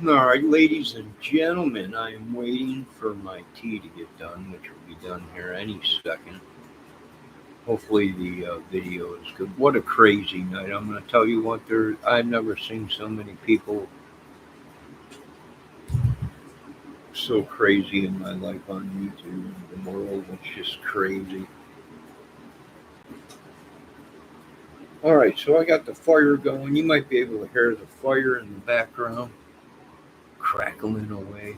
All right, ladies and gentlemen, I am waiting for my tea to get done, which will be done here any second. Hopefully, the video is good. What a crazy night! I'm going to tell you what. I've never seen so many people so crazy in my life on YouTube. The world, it's just crazy. All right, so I got the fire going. You might be able to hear the fire in the background crackling away.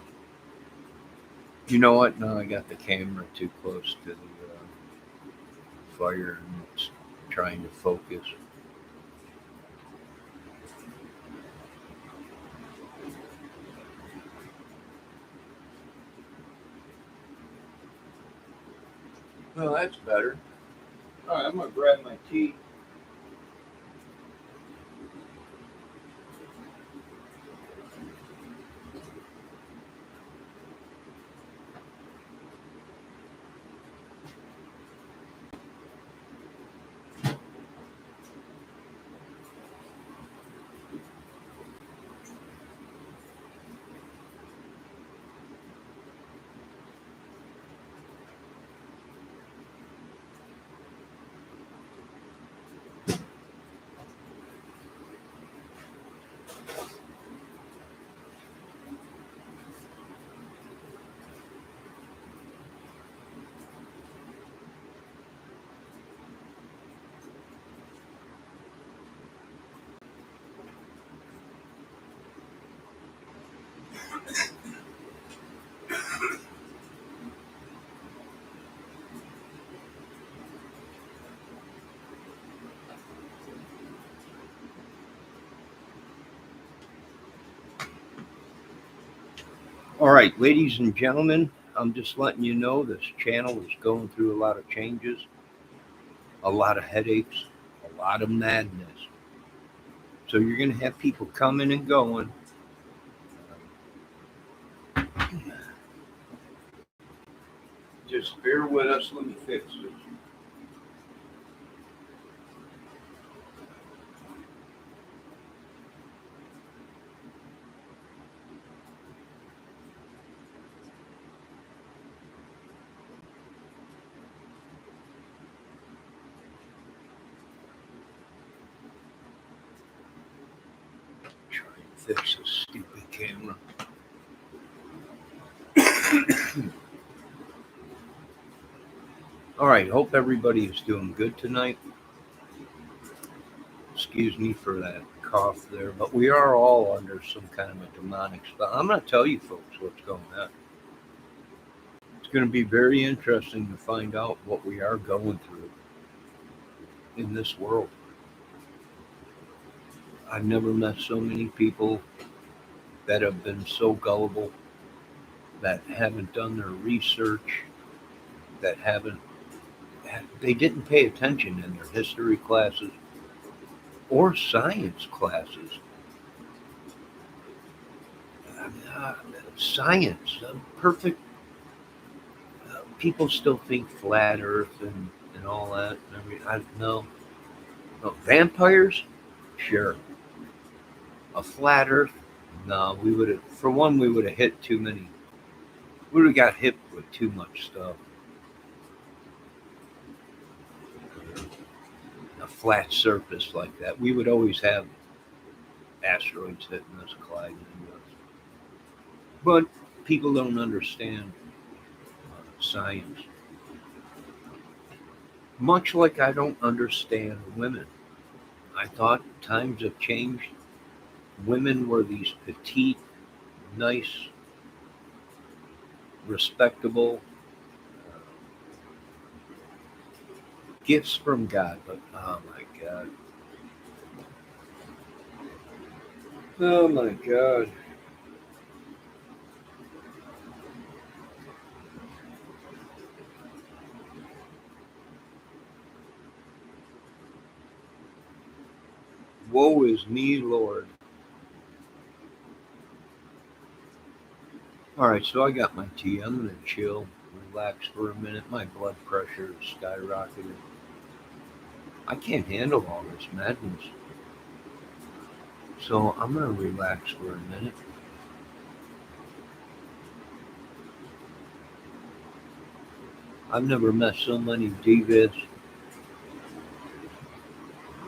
You know what? No, I got the camera too close to the fire and it's trying to focus. Well, that's better. All right, I'm gonna grab my tea. All right, ladies and gentlemen, I'm just letting you know this channel is going through a lot of changes, a lot of headaches, a lot of madness. So you're gonna have people coming and going. Just bear with us. Let me fix this. Try and fix this stupid camera. All right, hope everybody is doing good tonight. Excuse me for that cough there, but we are all under some kind of a demonic spell. I'm going to tell you folks what's going on. It's going to be very interesting to find out what we are going through in this world. I've never met so many people that have been so gullible, that haven't done their research, that haven't, they didn't pay attention in their history classes or science classes. Uh, Science, perfect. People still think flat Earth and all that. No, no, vampires, sure. A flat Earth, no. We would have, for one, we would have hit too many. We would have got hit with too much stuff. A flat surface like that, we would always have asteroids hitting us, colliding into us. But people don't understand science. Much like I don't understand women. I thought times have changed. Women were these petite, nice, respectable gifts from God. But oh my God. Oh my God. Woe is me, Lord. All right, so I got my tea. I'm going to chill, relax for a minute. My blood pressure is skyrocketing. I can't handle all this madness. So I'm going to relax for a minute. I've never met so many devious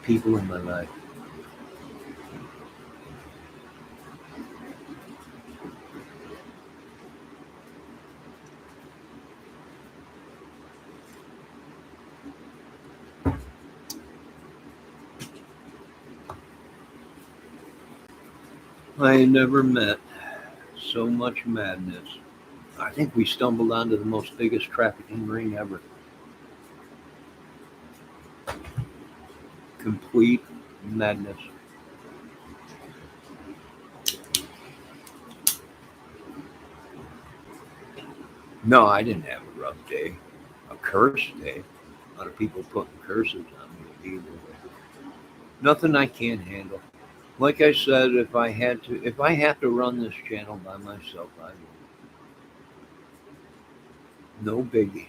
people in my life. I never met so much madness. I think we stumbled onto the most biggest trafficking ring ever. Complete madness. No, I didn't have a rough day, a cursed day. A lot of people putting curses on me. Either. Nothing I can't handle. Like I said, if I have to run this channel by myself, I will. No biggie.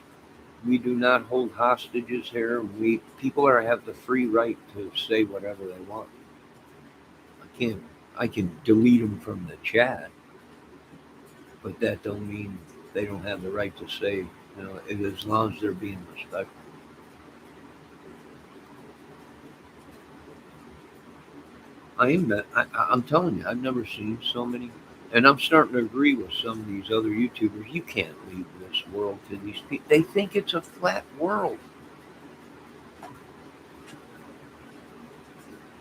We do not hold hostages here. We people are have the free right to say whatever they want. I can't. I can delete them from the chat, but that don't mean they don't have the right to say. As long as they're being respectful. I'm telling you, I've never seen so many, and I'm starting to agree with some of these other YouTubers. You can't leave this world to these people. They think it's a flat world.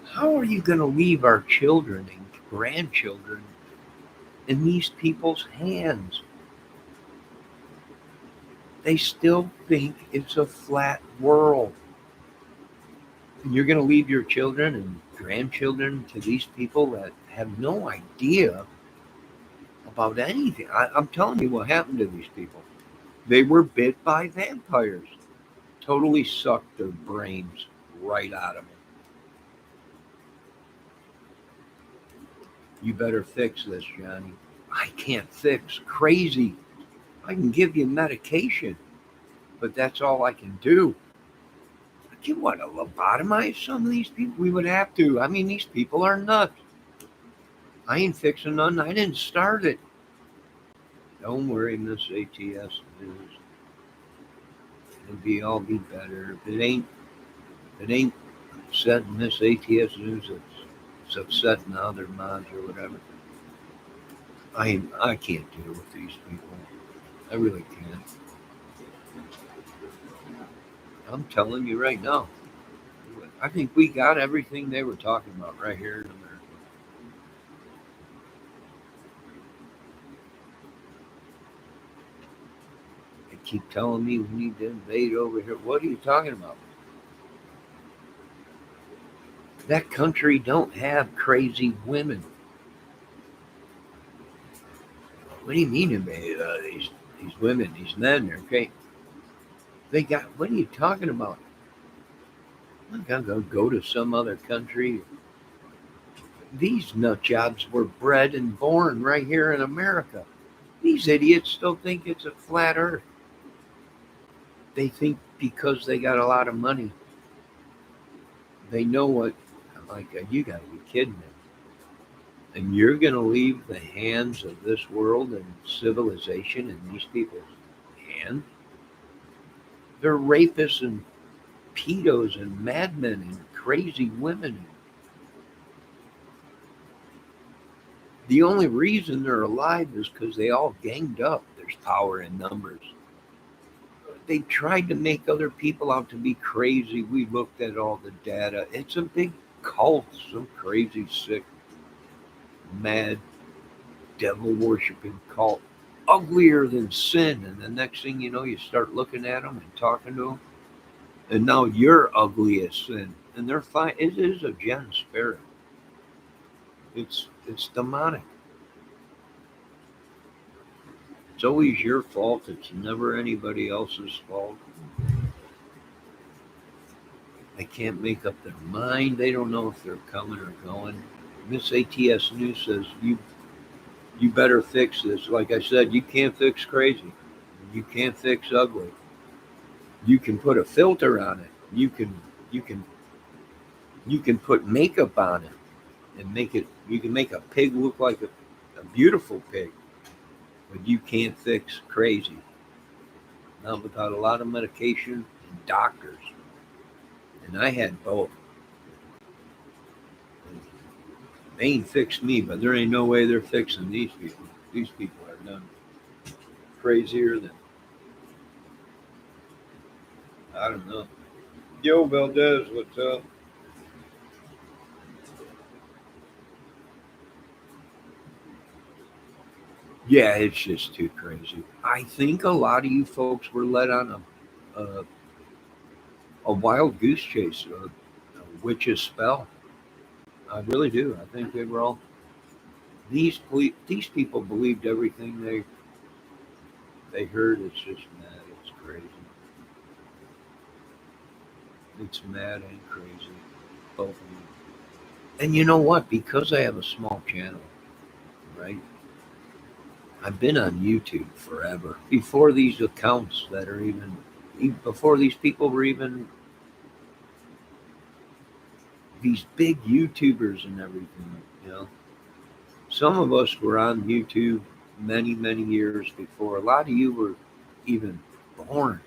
How are you going to leave our children and grandchildren in these people's hands? They still think it's a flat world. And you're going to leave your children and grandchildren to these people that have no idea about anything. I'm telling you what happened to these people. They were bit by vampires. Totally sucked their brains right out of them. You better fix this, Johnny. I can't fix crazy. I can give you medication, but that's all I can do. You want to lobotomize some of these people? We would have to. I mean, these people are nuts. I ain't fixing none. I didn't start it. Don't worry, Miss ATS News. It'll be better. If it ain't upsetting Miss ATS News, it's upsetting other mods or whatever. I can't deal with these people. I really can't. I'm telling you right now. I think we got everything they were talking about right here in America. They keep telling me we need to invade over here. What are you talking about? That country don't have crazy women. What do you mean invade these women, these men? They're okay. They got. What are you talking about? I'm gonna go to some other country. These nut jobs were bred and born right here in America. These idiots still think it's a flat Earth. They think because they got a lot of money, they know what. I'm like, you got to be kidding me. And you're going to leave the hands of this world and civilization in these people's hands? They're rapists and pedos and madmen and crazy women. The only reason they're alive is because they all ganged up. There's power in numbers. They tried to make other people out to be crazy. We looked at all the data. It's a big cult, some crazy, sick, mad, devil worshiping cult, uglier than sin. And the next thing you know, you start looking at them and talking to them, and now you're ugly as sin. And they're fine. It is a gen spirit. It's demonic. It's always your fault. It's never anybody else's fault. They can't make up their mind. They don't know if they're coming or going. Miss ATS News says you better fix this. Like I said, you can't fix crazy. You can't fix ugly. You can put a filter on it. You can you can put makeup on it and make it. You can make a pig look like a beautiful pig, but you can't fix crazy. not without a lot of medication and doctors. And I had both. They ain't fixed me, but there ain't no way they're fixing these people. These people are done crazier than, I don't know. Yo, Valdez, what's up? Yeah, it's just too crazy. I think a lot of you folks were led on a wild goose chase, a witch's spell. I really do. I think they were all these people believed everything they heard. It's just mad. It's crazy. It's mad and crazy. Both of them. And you know what? Because I have a small channel, right? I've been on YouTube forever. Before these accounts that are before these people were even these big YouTubers and everything, you know. Some of us were on YouTube many, many years before. A lot of you were even born.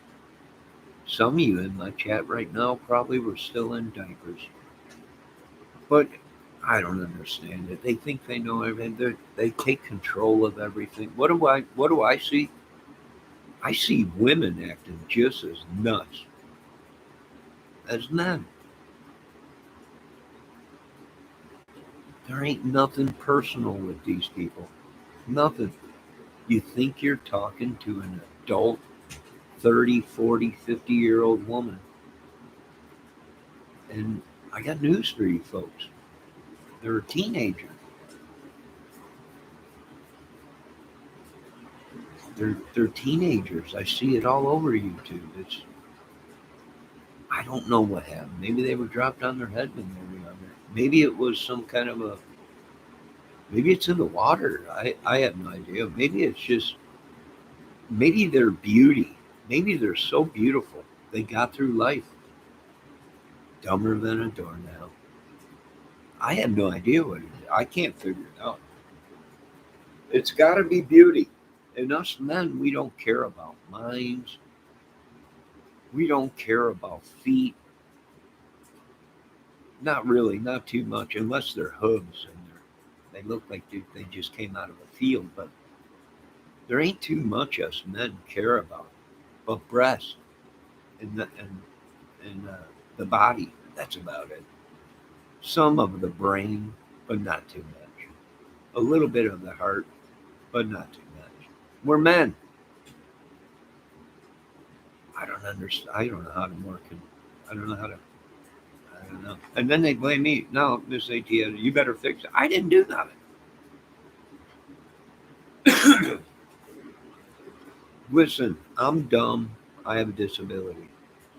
Some of you in my chat right now probably were still in diapers. But I don't understand it. They think they know everything. They take control of everything. What do I see? I see women acting just as nuts as men. There ain't nothing personal with these people. Nothing. You think you're talking to an adult 30, 40, 50-year old woman. And I got news for you folks. They're a teenager. They're teenagers. I see it all over YouTube. I don't know what happened. Maybe they were dropped on their head when they were younger. Maybe it was some kind of a maybe it's in the water. I have no idea. Maybe it's just maybe their beauty. Maybe they're so beautiful. They got through life dumber than a doornail. I have no idea what it is. I can't figure it out. It's got to be beauty. And us men, we don't care about minds. We don't care about feet. Not really, not too much, unless they're hooves and they look like they just came out of a field. But there ain't too much us men care about. But breast and the body, that's about it. Some of the brain, but not too much. A little bit of the heart, but not too much. We're men. I don't understand. I don't know how to work it. I don't know how to. I don't know. And then they blame me. No, Miss ATS, you better fix it. I didn't do nothing. Listen, I'm dumb. I have a disability.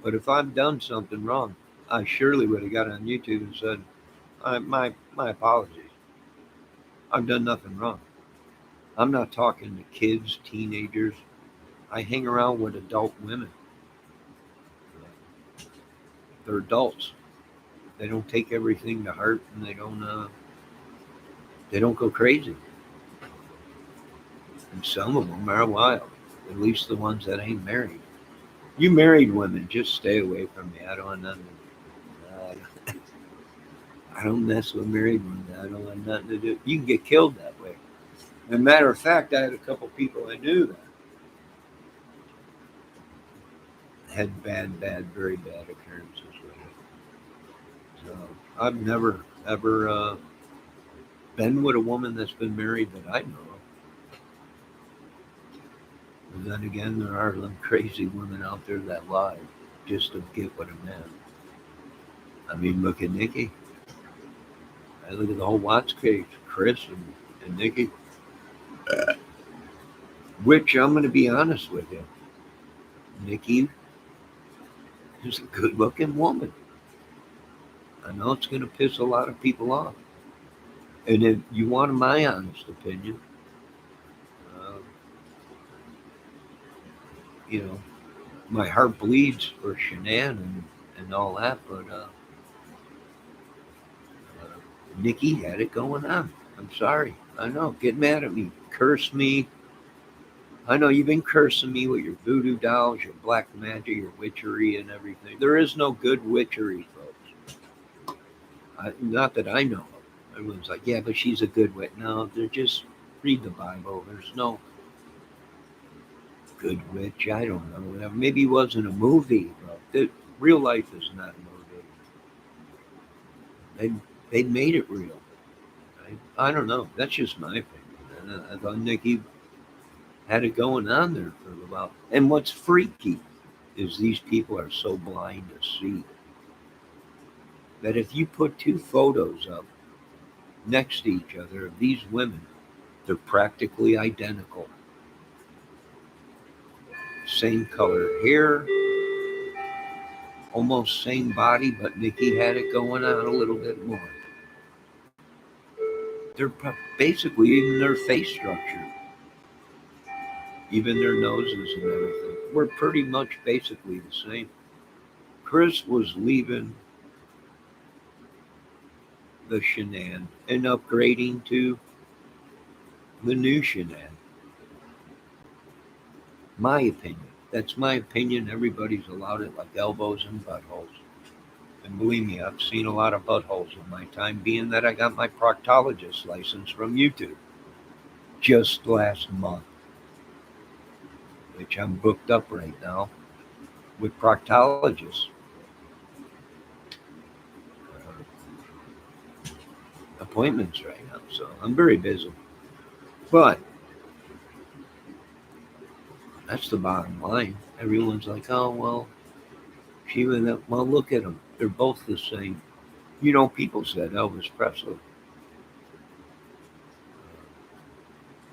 But if I've done something wrong, I surely would have got on YouTube and said, my apologies. I've done nothing wrong. I'm not talking to kids, teenagers. I hang around with adult women. They're adults. They don't take everything to heart, and they don't go crazy. And some of them are wild. At least the ones that ain't married. You married women, just stay away from me. I don't want nothing. I don't mess with married women. I don't want nothing to do. You can get killed that way. As a matter of fact, I had a couple people I knew that had bad, very bad occurrences with it. So I've never ever been with a woman that's been married that I know of. But then again, there are some crazy women out there that lie just to get with a man. I mean, look at Nikki. I look at the whole Watts case, Chris and Nikki. Which I'm going to be honest with you, Nikki is a good-looking woman. I know it's going to piss a lot of people off. And if you want my honest opinion, uh, you know, my heart bleeds for Shanann and all that, but Nikki had it going on. I'm sorry. I know. Get mad at me. Curse me. I know you've been cursing me with your voodoo dolls, your black magic, your witchery, and everything. There is no good witchery, folks. Not that I know of. Everyone's like, yeah, but she's a good witch. No, they're just read the Bible. There's no good witch. I don't know. Whatever. Maybe it wasn't a movie, but real life is not a movie. They made it real. Right? I don't know. That's just my opinion. And I thought Nikki had it going on there for a while. And what's freaky is these people are so blind to see that if you put two photos up next to each other of these women, they're practically identical. Same color hair, almost same body, but Nikki had it going on a little bit more. They're basically even their face structure, even their noses and everything, were pretty much basically the same. Chris was leaving the Shanann and upgrading to the new Shanann. My opinion. That's my opinion. Everybody's allowed it like elbows and buttholes. And believe me, I've seen a lot of buttholes in my time, being that I got my proctologist license from YouTube just last month, which I'm booked up right now with proctologists. Appointments right now, so I'm very busy. But that's the bottom line. Everyone's like, oh, well, she went up. Well, look at them. They're both the same. You know, people said Elvis Presley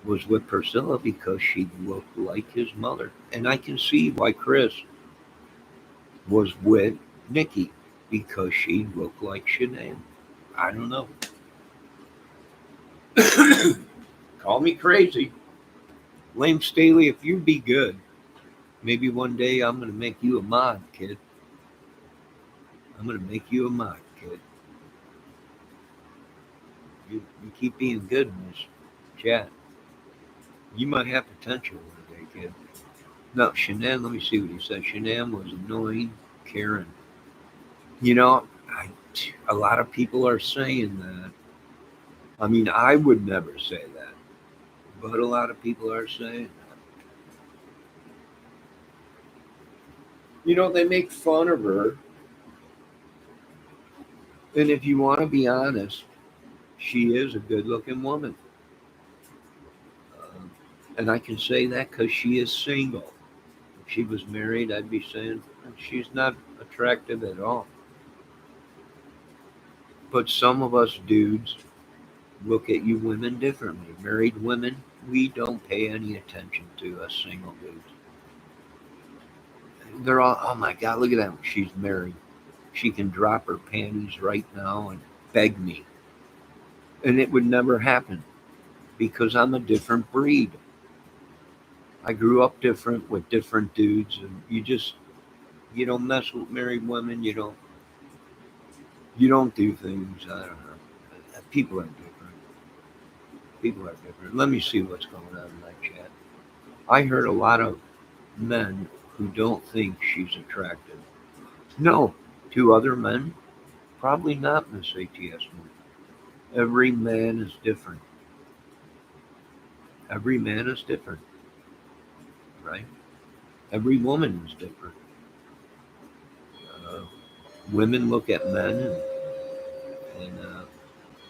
was with Priscilla because she looked like his mother. And I can see why Chris was with Nikki because she looked like Shanann. I don't know. Call me crazy. Lame Staley, if you be good, maybe one day I'm going to make you a mod, kid. I'm going to make you a mod, kid. You keep being good in this chat. You might have potential one day, kid. No, Shanann, let me see what he said. Shanann was annoying Karen. You know, a lot of people are saying that. I mean, I would never say that, but a lot of people are saying that. You know, they make fun of her. And if you want to be honest, she is a good looking woman. Um, and I can say that because she is single. If she was married, I'd be saying she's not attractive at all. But some of us dudes look at you women differently. Married women, we don't pay any attention to us single dudes. They're all, oh my God, look at that. She's married. She can drop her panties right now and beg me. And it would never happen because I'm a different breed. I grew up different with different dudes, and you don't mess with married women. You don't do things. I don't know. People are different. People are different. Let me see what's going on in my chat. I heard a lot of men who don't think she's attractive. No, to other men, probably not, Miss ATS. Every man is different. Every man is different, right? Every woman is different. Uh, Women look at men, and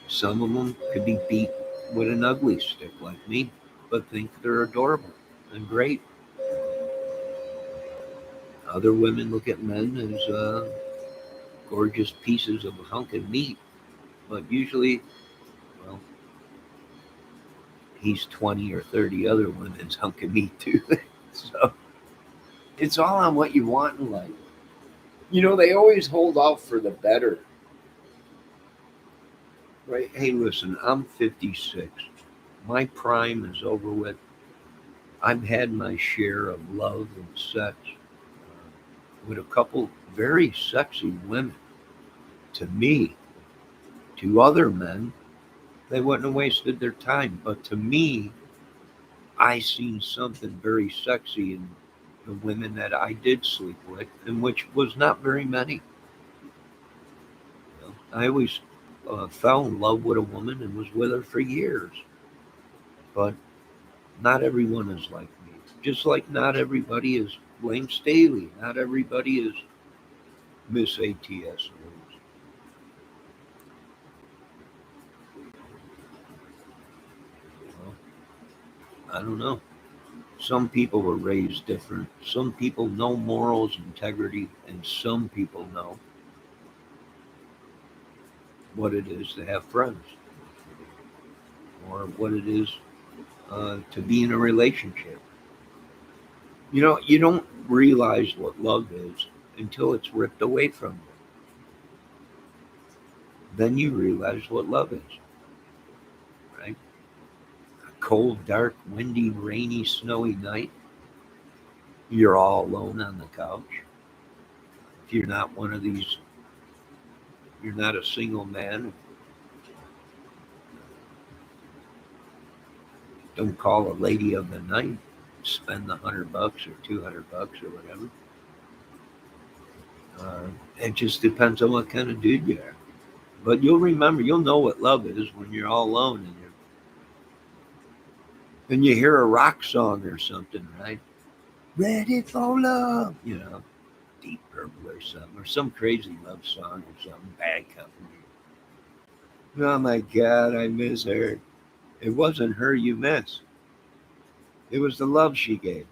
some of them could be beat with an ugly stick like me, but think they're adorable and great. Other women look at men as gorgeous pieces of hunk of meat, but usually, well, he's 20 or 30 other women's hunk of meat too. So it's all on what you want in life. You know, they always hold out for the better. Right? Hey, listen, I'm 56. My prime is over with. I've had my share of love and sex with a couple very sexy women. To me, to other men, they wouldn't have wasted their time. But to me, I seen something very sexy in the women that I did sleep with, and which was not very many. I always fell in love with a woman and was with her for years, but not everyone is like me. Just like not everybody is Blaine Staley. Not everybody is Miss ATS News. Well, I don't know. Some people were raised different. Some people know morals, integrity, and some people know what it is to have friends or what it is to be in a relationship. You don't realize what love is until it's ripped away from you. Then you realize what love is, right? A cold, dark, windy, rainy, snowy night. You're all alone on the couch. If you're not one of these, you're not a single man. Don't call a lady of the night. Spend the $100 or $200 or whatever. Uh, it just depends on what kind of dude you are. But you'll know what love is when you're all alone and you hear a rock song or something, right? Ready for love, Deep Purple or something, or some crazy love song or something. Bad Company. Oh my God, I miss her. It wasn't her you missed. It was the love she gave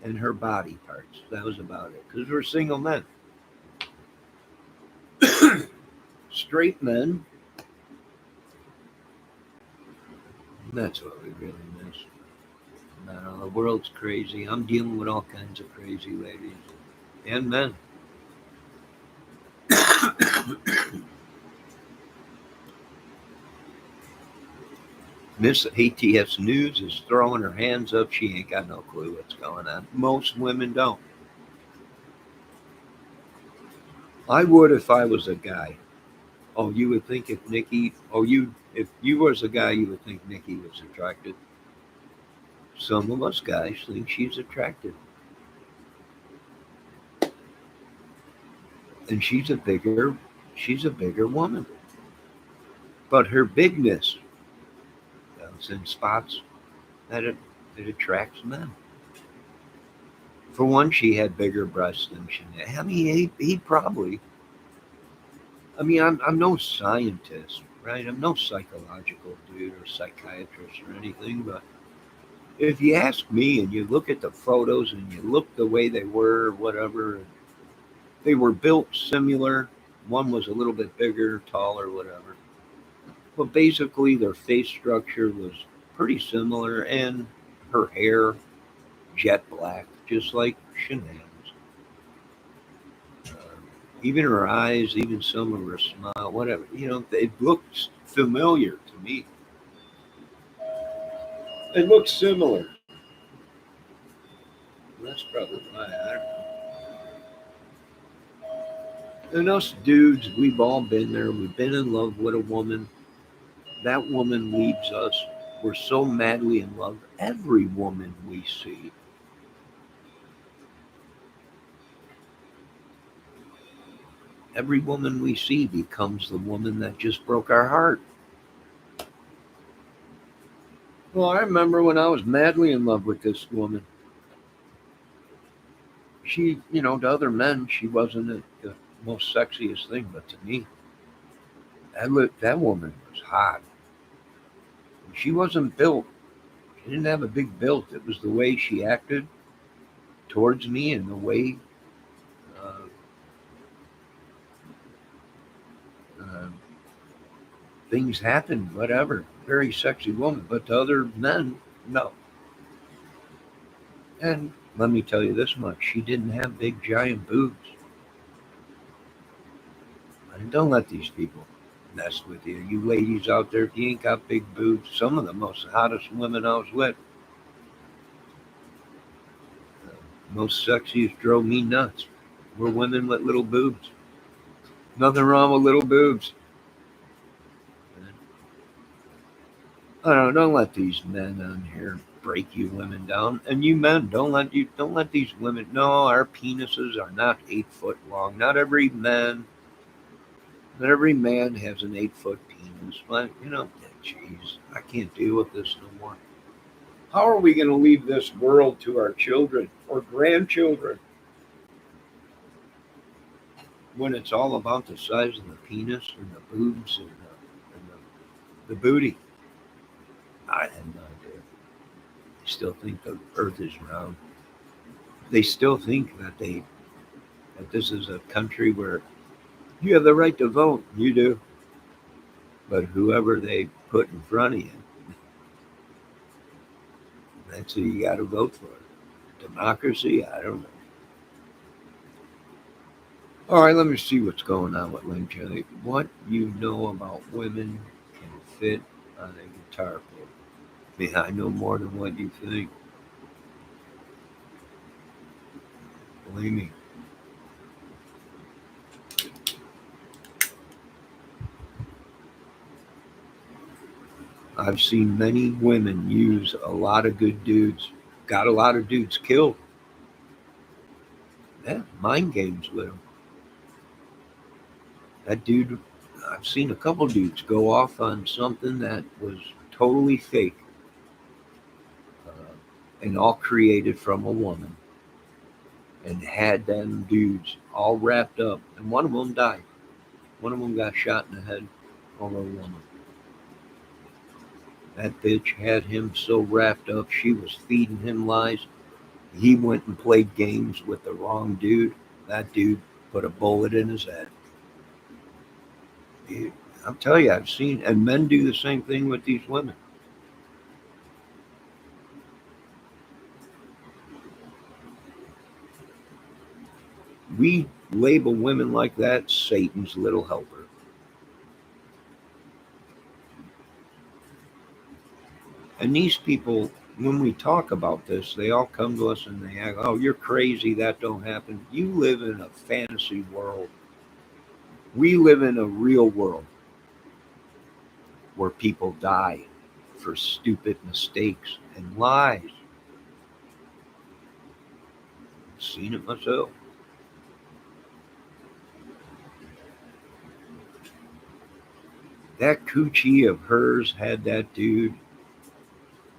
and her body parts. That was about it. Because we're single men. Straight men, that's what we really miss. No, the world's crazy. I'm dealing with all kinds of crazy ladies and men. Miss ATS News is throwing her hands up. She ain't got no clue what's going on. Most women don't. I would if I was a guy. Oh, you would think if Nikki, if you was a guy, you would think Nikki was attractive. Some of us guys think she's attractive, and she's a bigger woman. But her bigness is in spots that it attracts men. For one, she had bigger breasts than Sinead. I mean, he probably. I mean, I'm no scientist, right? I'm no psychological dude or psychiatrist or anything, but if you ask me and you look at the photos and you look the way they were, or whatever, they were built similar. One was a little bit bigger, taller, whatever. But basically, their face structure was pretty similar, and her hair jet black, just like Shanae's. Even her eyes, even some of her smile, whatever. It looks familiar to me. It looks similar. That's probably why. I don't know. And us dudes, we've all been there. We've been in love with a woman. That woman leaves us. We're so madly in love. Every woman we see, every woman we see becomes the woman that just broke our heart. Well, I remember when I was madly in love with this woman. She, to other men, she wasn't the most sexiest thing, but to me, that woman was hot. She wasn't built. She didn't have a big build. It was the way she acted towards me and the way uh, uh, things happened. Whatever. Very sexy woman, but to other men, no. And let me tell you this much: she didn't have big giant boobs. And don't let these people mess with you. You ladies out there, if you ain't got big boobs, some of the most hottest women I was with, most sexiest, drove me nuts. We're women with little boobs. Nothing wrong with little boobs. I don't know. Don't let these men on here break you women down. And you men, don't let these women know our penises are not 8 foot long. Not every man has an 8 foot penis. But jeez, I can't deal with this no more. How are we going to leave this world to our children or grandchildren when it's all about the size of the penis and the boobs and the booty? I have no idea. They still think the earth is round. They still think that this is a country where you have the right to vote. You do. But whoever they put in front of you, that's who you got to vote for. Democracy? I don't know. All right, let me see what's going on with Lynn Jelly. What you know about women can fit on a guitar pick. Yeah, I know more than what you think. Believe me. I've seen many women use a lot of good dudes, got a lot of dudes killed. Yeah, mind games with them. That dude, I've seen a couple dudes go off on something that was totally fake and all created from a woman and had them dudes all wrapped up. And one of them died. One of them got shot in the head over a woman. That bitch had him so wrapped up, she was feeding him lies. He went and played games with the wrong dude. That dude put a bullet in his head. Dude, I'm telling you, I've seen, and men do the same thing with these women. We label women like that Satan's little helper. And these people, when we talk about this, they all come to us and they act, oh, you're crazy. That don't happen. You live in a fantasy world. We live in a real world where people die for stupid mistakes and lies. I've seen it myself. That coochie of hers had that dude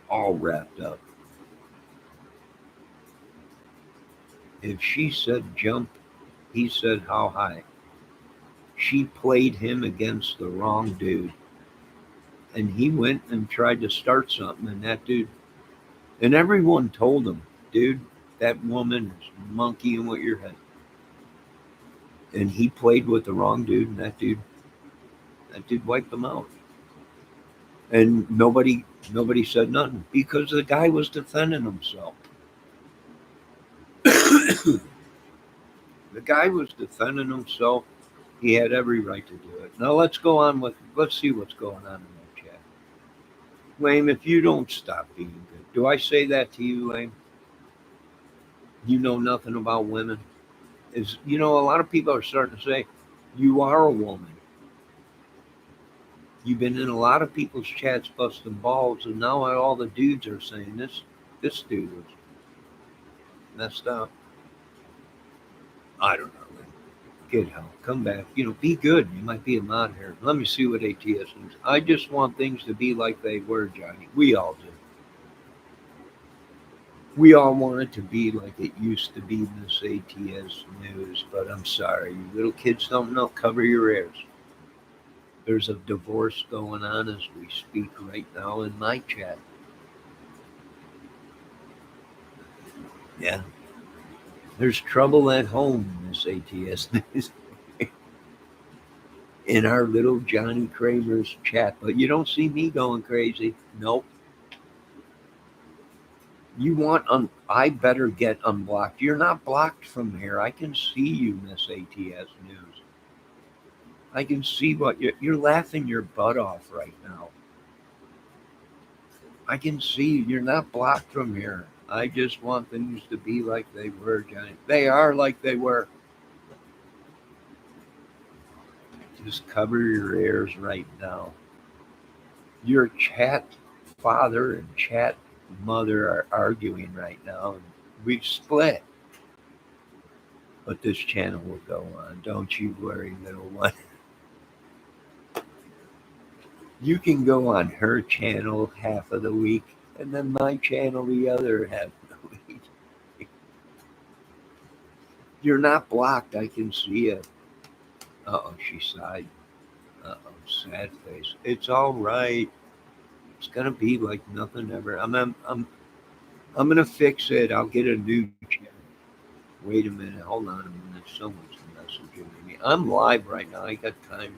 all wrapped up. If she said jump, he said how high. She played him against the wrong dude. And he went and tried to start something, and that dude, and everyone told him, dude, that woman is monkeying with your head. And he played with the wrong dude, and that dude wiped him out. And nobody said nothing because the guy was defending himself. The guy was defending himself. He had every right to do it. Now let's see what's going on in that chat. Lame, if you don't stop being good. Do I say that to you, Lame? You know nothing about women. A lot of people are starting to say, you are a woman. You've been in a lot of people's chats busting balls, and now all the dudes are saying this dude was messed up. I don't know. Get help. Come back. Be good. You might be a mod here. Let me see what ATS news. I just want things to be like they were, Johnny. We all do. We all want it to be like it used to be in this ATS news, but I'm sorry. You little kids don't know. Cover your ears. There's a divorce going on as we speak right now in my chat. Yeah. There's trouble at home in this ATS news. In our little Johnny Kramer's chat, but you don't see me going crazy. Nope. I better get unblocked. You're not blocked from here. I can see you, Miss ATS News. I can see what you're laughing your butt off right now. I can see you're not blocked from here. I just want things to be like they were, Johnny. They are like they were. Just cover your ears right now. Your chat father and chat mother are arguing right now, and we've split. But this channel will go on. Don't you worry, little one. You can go on her channel half of the week, and then my channel the other half of the week. You're not blocked. I can see it. Uh oh, she sighed. Uh oh, sad face. It's all right. It's gonna be like nothing ever. I'm gonna fix it. I'll get a new channel. Wait a minute. Hold on a minute. Someone's messaging me. I'm live right now. I got time.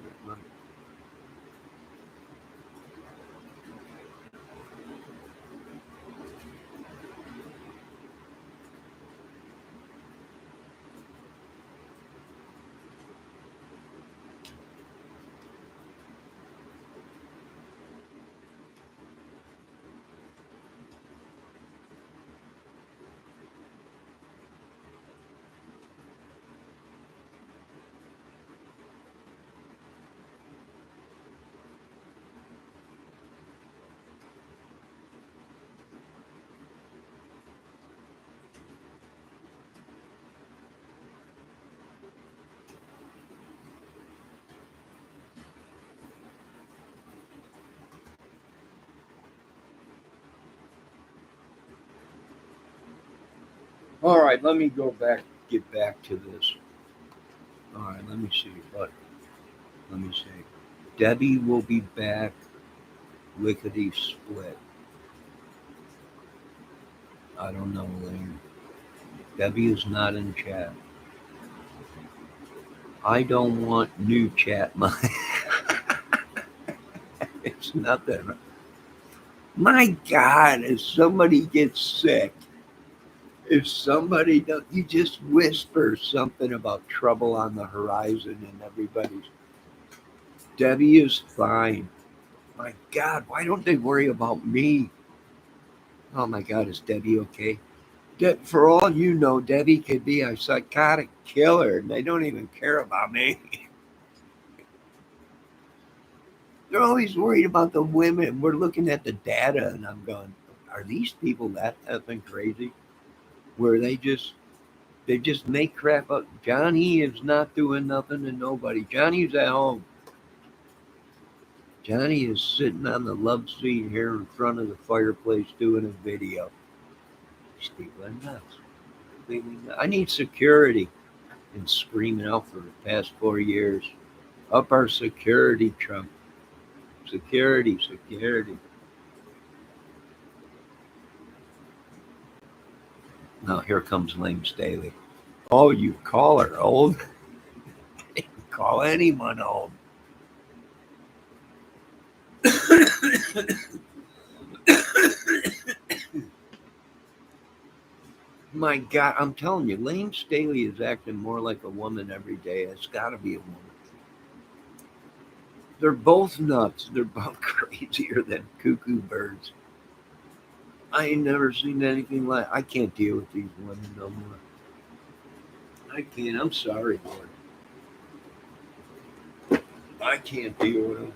All right, let me go back. Get back to this. All right, let me see. What? Let me see. Debbie will be back. Lickety split. I don't know, Lane. Debbie is not in chat. I don't want new chat. My it's nothing. My God, if somebody gets sick, if somebody don't, you just whisper something about trouble on the horizon, and everybody's Debbie is fine. My God, why don't they worry about me? Oh my God, is Debbie okay? For all you know, Debbie could be a psychotic killer, and they don't even care about me. They're always worried about the women. We're looking at the data, and I'm going, are these people that effing crazy? Where they just make crap up. Johnny is not doing nothing to nobody. Johnny's at home. Johnny is sitting on the love seat here in front of the fireplace doing a video. These people are nuts. I need security. Been screaming out for the past 4 years. Up our security, Trump. Security, security. Now here comes Lane Staley. Oh, you call her old? Call anyone old. My God, I'm telling you, Lane Staley is acting more like a woman every day. It's got to be a woman. They're both nuts. They're both crazier than cuckoo birds. I ain't never seen anything like. I can't deal with these women no more. I can't. I'm sorry, Lord. I can't deal with them.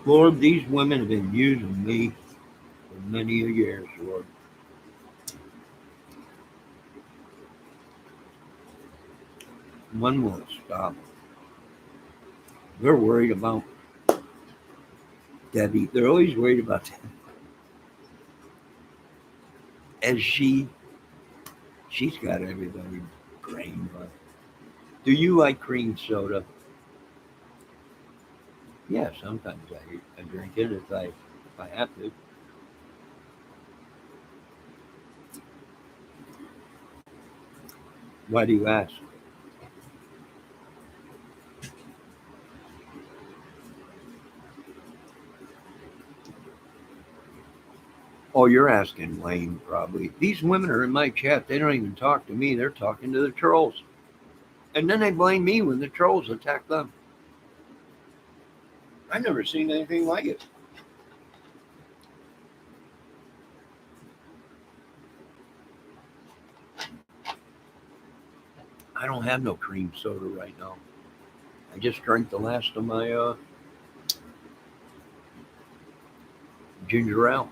Lord, these women have been using me for many years, Lord. When will it stop? They're worried about Debbie. They're always worried about Debbie. As she's got everybody brain. Do you like cream soda? Yeah, sometimes I drink it if I have to. Why do you ask? Oh, you're asking Lane probably. These women are in my chat. They don't even talk to me. They're talking to the trolls. And then they blame me when the trolls attack them. I've never seen anything like it. I don't have no cream soda right now. I just drank the last of my ginger ale.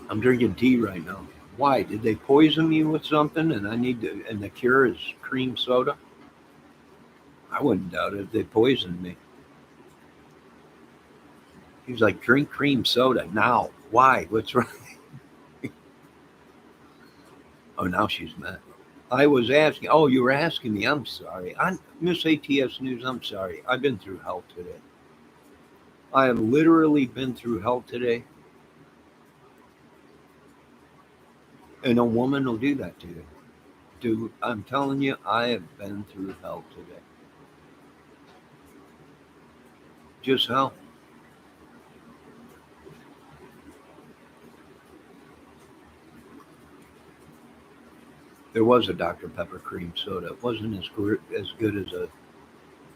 I'm drinking tea right now. Why? Did they poison me with something and I need to, and the cure is cream soda? I wouldn't doubt it if they poisoned me. He's like, drink cream soda now. Why? What's wrong? Oh, now she's mad. I was asking, oh, you were asking me. I'm sorry. I'm Miss ATS News. I'm sorry. I've been through hell today. I have literally been through hell today. And a woman will do that to you. Dude, I'm telling you, I have been through hell today. Just hell. There was a Dr. Pepper cream soda. It wasn't as good as a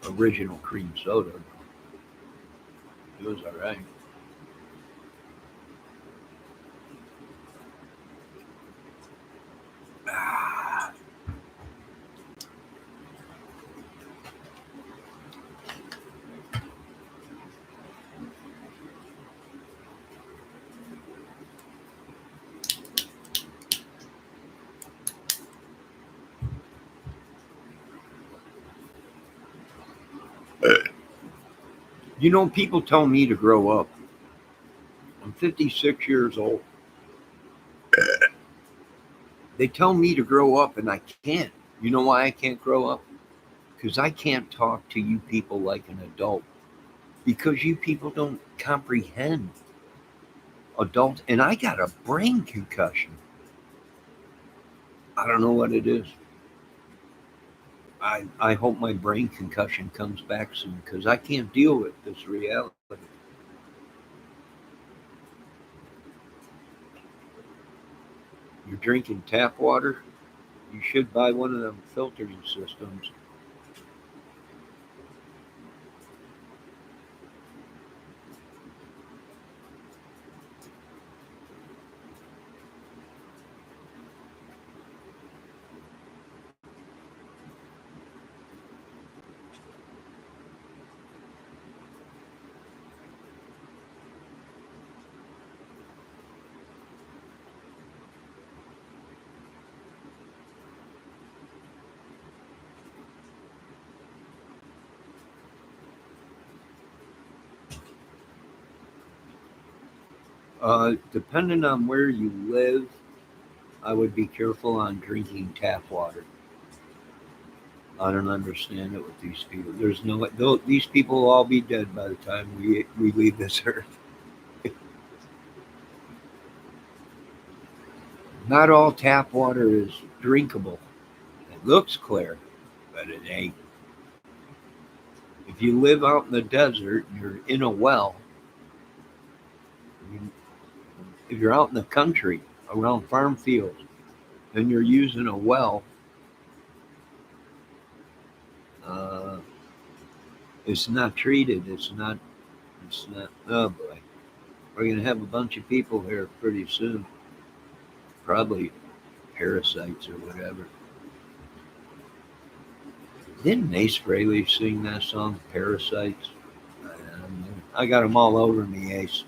original cream soda. It was all right. Ah, people tell me to grow up. I'm 56 years old. They tell me to grow up, and I can't. You know why I can't grow up? Because I can't talk to you people like an adult. Because you people don't comprehend adult. And I got a brain concussion. I don't know what it is. I hope my brain concussion comes back soon because I can't deal with this reality. You're drinking tap water. You should buy one of them filtering systems. Depending on where you live, I would be careful on drinking tap water. I don't understand it with these people. There's no these people will all be dead by the time we leave this earth. Not all tap water is drinkable. It looks clear, but it ain't. If you live out in the desert and you're in a well, if you're out in the country around farm fields and you're using a well, uh, it's not treated. It's not. It's not. Oh boy, we're gonna have a bunch of people here pretty soon. Probably parasites or whatever. Didn't Ace Frehley sing that song, Parasites? I got them all over me, Ace.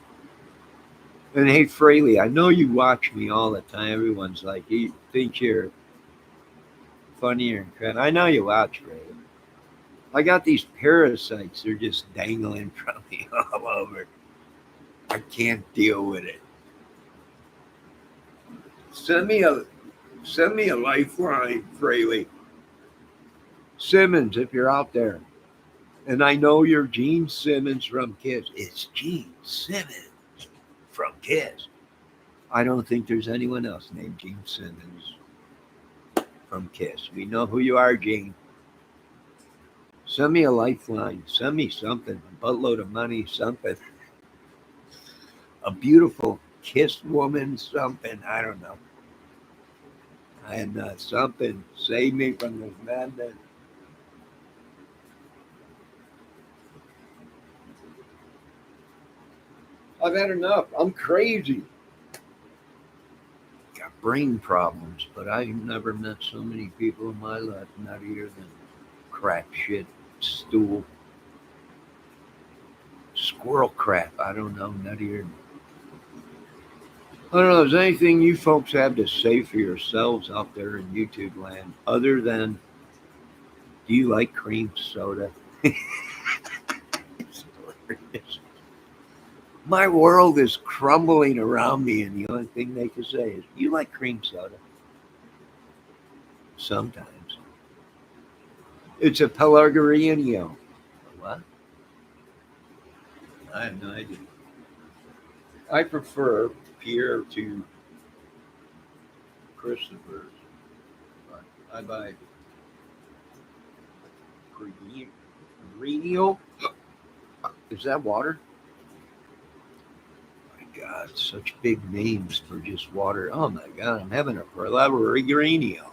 And hey, Fraley, I know you watch me all the time. Everyone's like, you think you're funnier and crap. I know you watch, Fraley. I got these parasites. They're just dangling from me all over. I can't deal with it. Send me a send me a lifeline, Fraley. Simmons, if you're out there. And I know you're Gene Simmons from Kiss. It's Gene Simmons from Kiss. I don't think there's anyone else named Gene Simmons from Kiss. We know who you are, Gene. Send me a lifeline. Send me something. A buttload of money, something. A beautiful Kiss woman, something. I don't know. And something. Save me from this madness. I've had enough. I'm crazy. Got brain problems, but I've never met so many people in my life nuttier than crap shit, stool, squirrel crap. I don't know, nuttier. I don't know. Is there anything you folks have to say for yourselves out there in YouTube land other than do you like cream soda? It's hilarious. My world is crumbling around me, and the only thing they can say is, "You like cream soda?" Sometimes it's a Pellegrino. What? I have no idea. I prefer Pierre to Christopher's. But I buy Grigio. Is that water? My God, such big names for just water. Oh my God, I'm having a Pellegrino.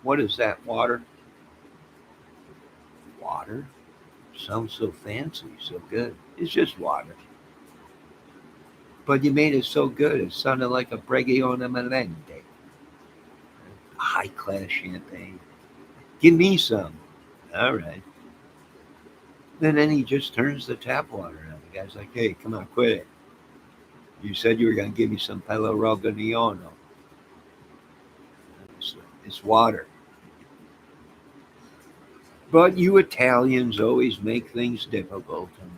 What is that? Water? Water? Sounds so fancy, so good. It's just water. But you made it so good. It sounded like a Breggione Melente. High class champagne. Give me some. All right. And then he just turns the tap water on. The guy's like, hey, come on, quit it. You said you were going to give me some Palo Roganiano. It's water. But you Italians always make things difficult. And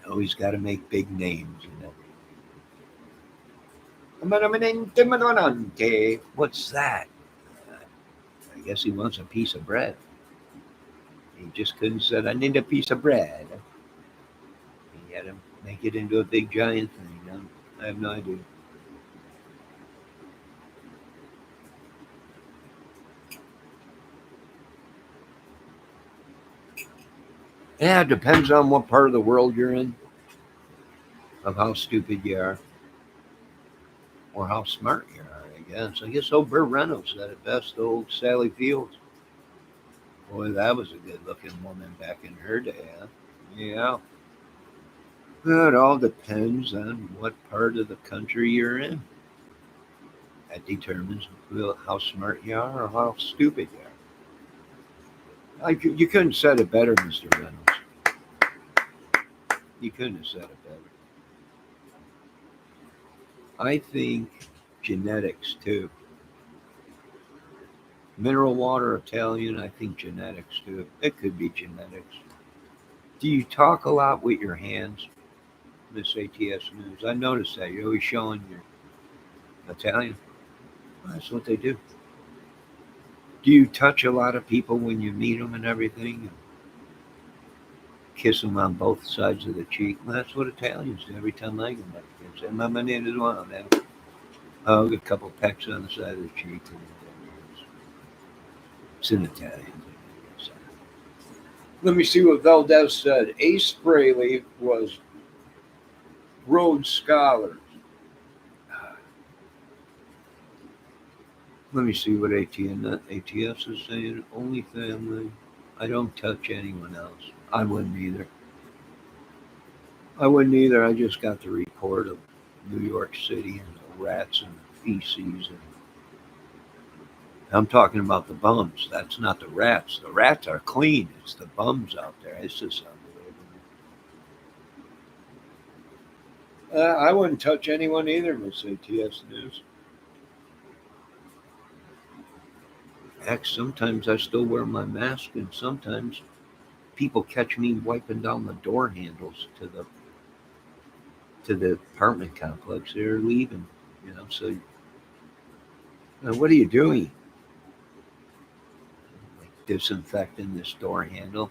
always got to make big names. What's that? I guess he wants a piece of bread. He just couldn't say, I need a piece of bread. He had to make it into a big giant thing. I have no idea. Yeah, it depends on what part of the world you're in, of how stupid you are, or how smart you are, I guess. I guess old Burt Reynolds said it best, old Sally Fields. Boy, that was a good looking woman back in her day, huh? Yeah. Well, it all depends on what part of the country you're in. That determines how smart you are or how stupid you are. You couldn't have said it better, Mr. Reynolds. You couldn't have said it better. I think genetics too. Mineral water Italian, I think genetics too. It could be genetics. Do you talk a lot with your hands, Miss ATS News? I noticed that. You're always showing your Italian. That's what they do. Do you touch a lot of people when you meet them and everything? Kiss them on both sides of the cheek? Well, that's what Italians do every time I get back. Say, "Mamma mia, as well, man." Oh, a couple pecks on the side of the cheek. It's in Italian. Let me see what Valdez said. Ace Frehley was Rhodes Scholar. Let me see what ATS is saying. Only family. I don't touch anyone else. I wouldn't either. I wouldn't either. I just got the report of New York City and the rats and the feces. And I'm talking about the bums. That's not the rats. The rats are clean. It's the bums out there. It's just unbelievable. I wouldn't touch anyone either, Miss ATS News. Heck, sometimes I still wear my mask, and sometimes people catch me wiping down the door handles to the apartment complex. They're leaving, So, what are you doing? Like disinfecting this door handle.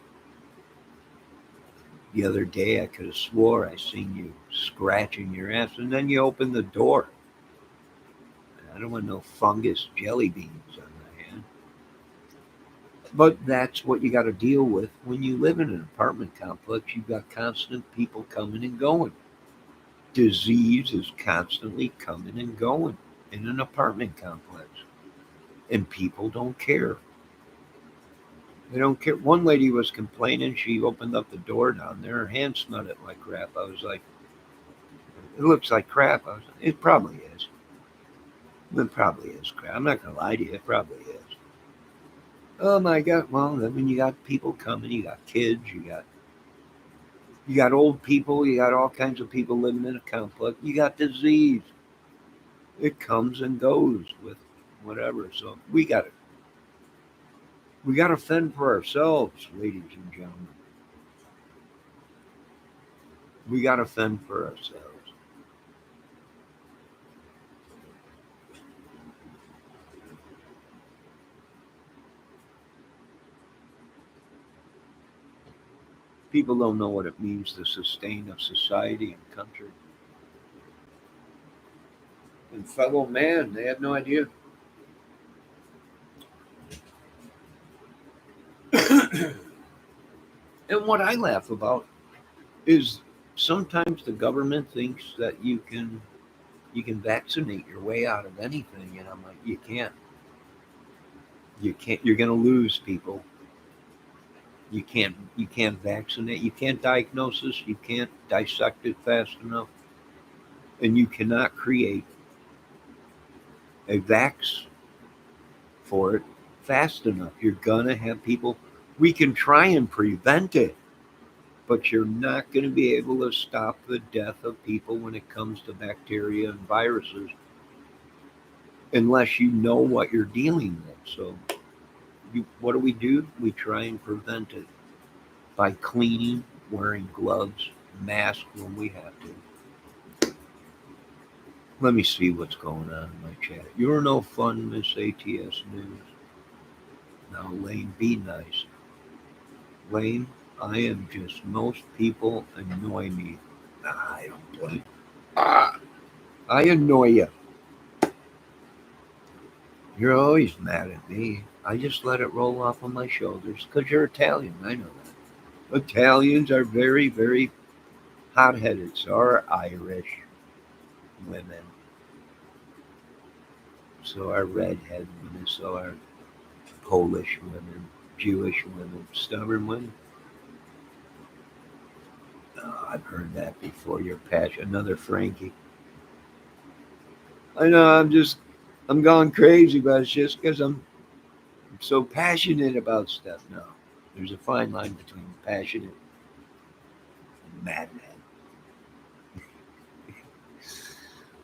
The other day, I could have swore I seen you scratching your ass, and then you open the door. I don't want no fungus jelly beans on my hand. But that's what you got to deal with when you live in an apartment complex. You've got constant people coming and going. Disease is constantly coming and going in an apartment complex, and people don't care. They don't care. One lady was complaining. She opened up the door down there. Her hand smelled it like crap. I was like, It looks like crap. It probably is. It probably is crap. I'm not gonna lie to you. It probably is. Oh my God. Well, I mean, you got people coming. You got kids. You got old people. You got all kinds of people living in a complex. You got disease. It comes and goes with whatever. So we got to fend for ourselves, ladies and gentlemen. We got to fend for ourselves. People don't know what it means to sustain a society and country and fellow man. They have no idea. And what I laugh about is sometimes the government thinks that you can vaccinate your way out of anything, and I'm like, you can't. You can't. You're going to lose people. You can't vaccinate. You can't diagnose this. You can't dissect it fast enough, and you cannot create a vax for it fast enough. You're gonna have people. We can try and prevent it, but you're not going to be able to stop the death of people when it comes to bacteria and viruses unless you know what you're dealing with. So, what do? We try and prevent it by cleaning, wearing gloves, masks when we have to. Let me see what's going on in my chat. You're no fun, Miss ATS News. Now, Lane, be nice. Lane, I am just most people annoy me. Nah, I don't blame. Ah, I annoy you. You're always mad at me. I just let it roll off on my shoulders because you're Italian. I know that. Italians are very, very hot headed. So are Irish women. So are redhead women. So are Polish women, Jewish women, stubborn women. Oh, I've heard that before. You're passionate. Another Frankie. I know. I'm going crazy, but it's just because I'm so passionate about stuff. No, there's a fine line between passionate and madman.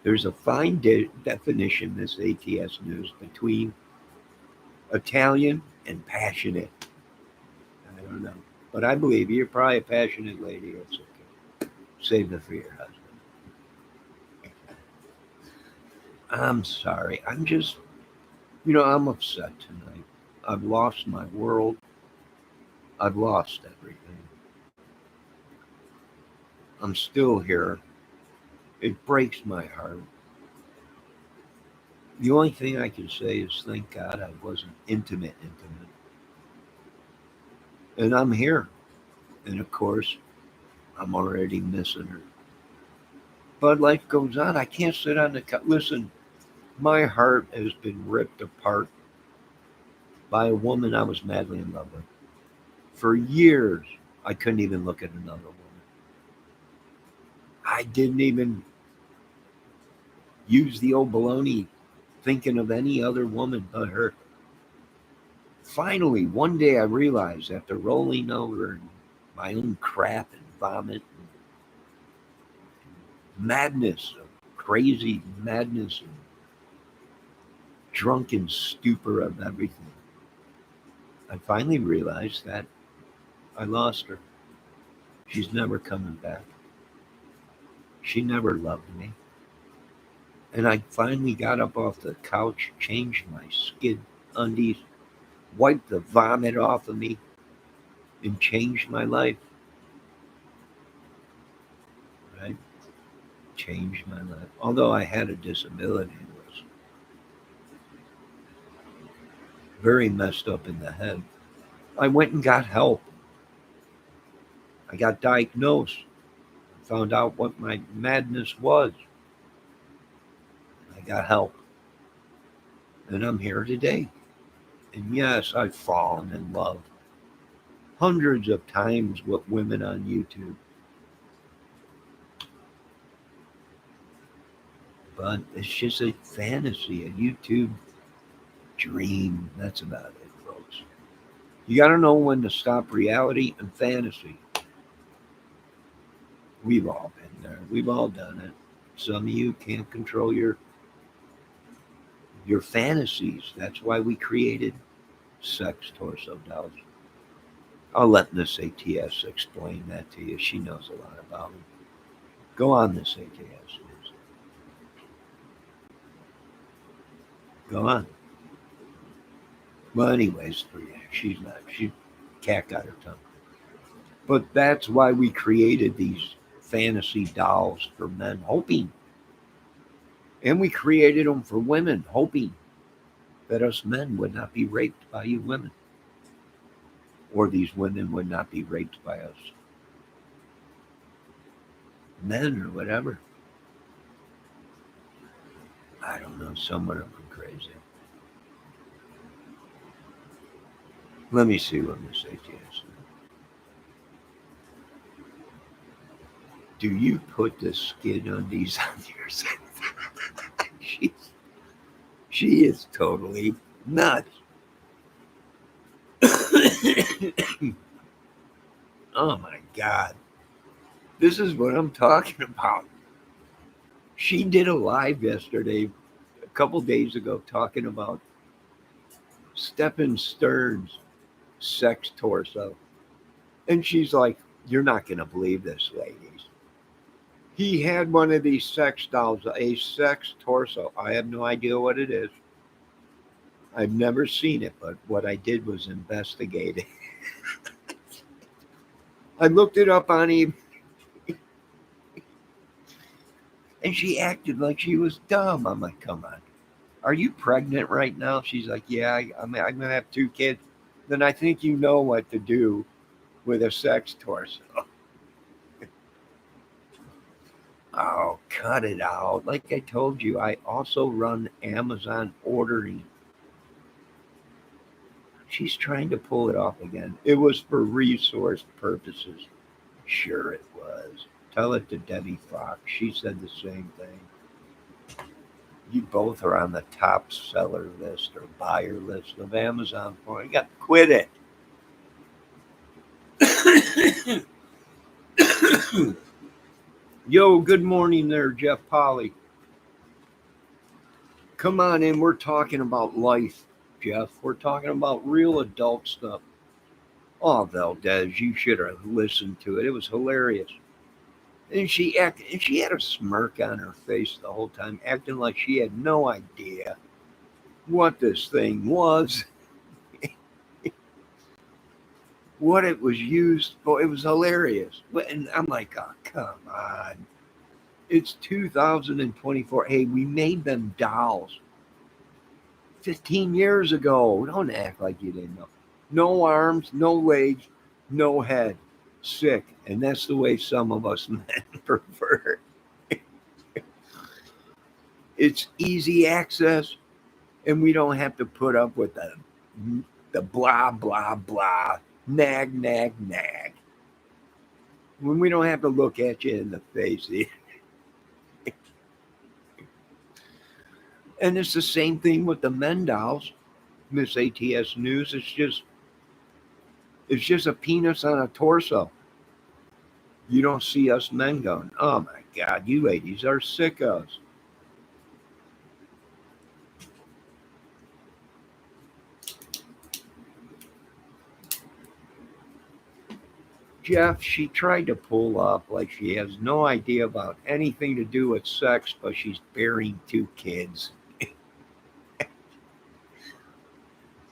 There's a fine definition, this ATS News, between Italian and passionate. I don't know. But I believe you're probably a passionate lady. It's okay. Save it for your husband. I'm sorry. I'm upset tonight. I've lost my world. I've lost everything. I'm still here. It breaks my heart. The only thing I can say is thank God I wasn't intimate. And I'm here. And of course, I'm already missing her. But life goes on. I can't sit on the listen. My heart has been ripped apart by a woman I was madly in love with. For years, I couldn't even look at another woman. I didn't even use the old baloney thinking of any other woman but her. Finally, one day I realized after rolling over in my own crap and vomit and madness, crazy madness and drunken stupor of everything, I finally realized that I lost her. She's never coming back. She never loved me. And I finally got up off the couch, changed my skid undies, wiped the vomit off of me, and changed my life. Right? Changed my life. Although I had a disability, it was very messed up in the head. I went and got help. I got diagnosed, found out what my madness was. I got help. And I'm here today. And yes, I've fallen in love hundreds of times with women on YouTube. but it's just a fantasy, a YouTube dream. That's about it, folks. You got to know when to stop reality and fantasy. We've all been there. We've all done it. Some of you can't control your fantasies. That's why we created sex torso dolls. I'll let Miss ATS explain that to you. She knows a lot about it. Go on, Miss ATS. Go on. Well, anyways, yeah, she's not. She cat got her tongue. But that's why we created these fantasy dolls for men, hoping, and we created them for women, hoping that us men would not be raped by you women, or these women would not be raped by us men, or whatever. I don't know. Some of them are crazy. Let me see what Miss ATS. Do you put the skin undies on yours? She's, she is totally nuts. Oh my God. This is what I'm talking about. She did a live yesterday, a couple days ago, talking about Stephen Stern's sex torso. And she's like, "You're not going to believe this, ladies. He had one of these sex dolls, a sex torso. I have no idea what it is. I've never seen it, but what I did was investigate it. I looked it up on eBay, and she acted like she was dumb. I'm like, come on. Are you pregnant right now? She's like, yeah, I'm going to have 2 kids. Then I think you know what to do with a sex torso. Oh, cut it out. Like I told you, I also run Amazon ordering. She's trying to pull it off again. It was for resource purposes. Sure, it was. Tell it to Debbie Fox. She said the same thing. You both are on the top seller list or buyer list of Amazon for it. You got to quit it. Yo, good morning there, Jeff Polly. Come on in. We're talking about life, Jeff. We're talking about real adult stuff. Oh, Valdez, you should have listened to it. It was hilarious. And she had a smirk on her face the whole time, acting like she had no idea what this thing was, what it was used for. It was hilarious. And I'm like, oh, come on. It's 2024. Hey, we made them dolls 15 years ago. Don't act like you didn't know. No arms, no legs, no head. Sick. And that's the way some of us men prefer. It's easy access, and we don't have to put up with the blah, blah, blah, nag, nag, nag. When we don't have to look at you in the face. And it's the same thing with the men dolls, Miss ATS News. It's just a penis on a torso. You don't see us men going, oh my God, you ladies are sickos. Jeff, she tried to pull up like she has no idea about anything to do with sex, but she's bearing 2 kids.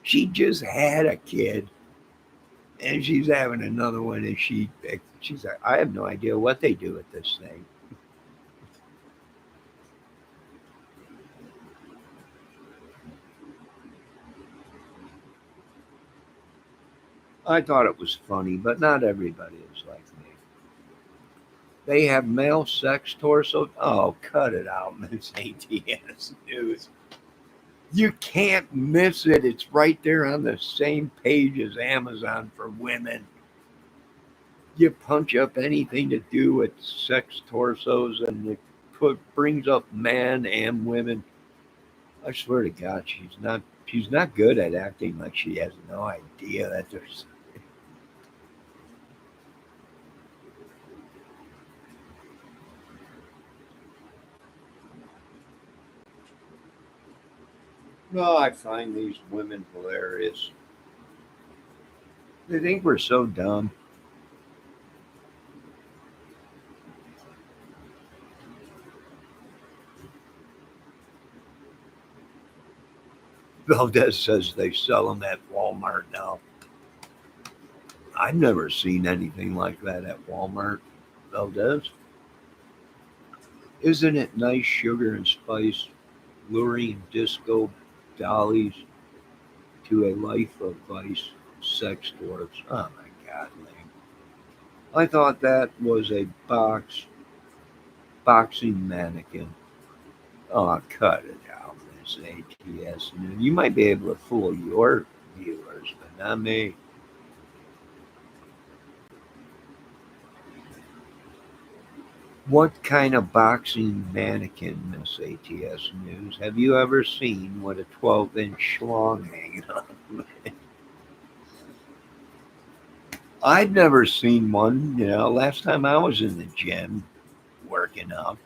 She just had a kid, and she's having another one, and she's like, I have no idea what they do with this thing. I thought it was funny, but not everybody is like me. They have male sex torso. Oh, cut it out, Miss ATS News. You can't miss it. It's right there on the same page as Amazon for women. You punch up anything to do with sex torsos, and it brings up man and women. I swear to God, she's not good at acting like she has no idea that there's. No, I find these women hilarious. They think we're so dumb. Valdez says they sell them at Walmart now. I've never seen anything like that at Walmart. Valdez, isn't it nice sugar and spice, luring disco dollies to a life of vice, sex dwarfs? Oh my God, Lane. I thought that was a boxing mannequin. Oh, cut it out, Miss ATS. You might be able to fool your viewers, but not me. What kind of boxing mannequin, Miss ATS News? Have you ever seen with a 12-inch schlong hanging on? I've never seen one. Last time I was in the gym working out,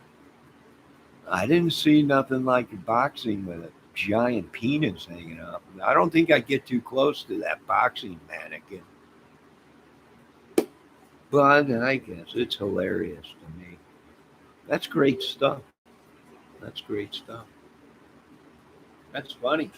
I didn't see nothing like boxing with a giant penis hanging up. I don't think I'd get too close to that boxing mannequin, but I guess it's hilarious to me. That's great stuff. That's great stuff. That's funny.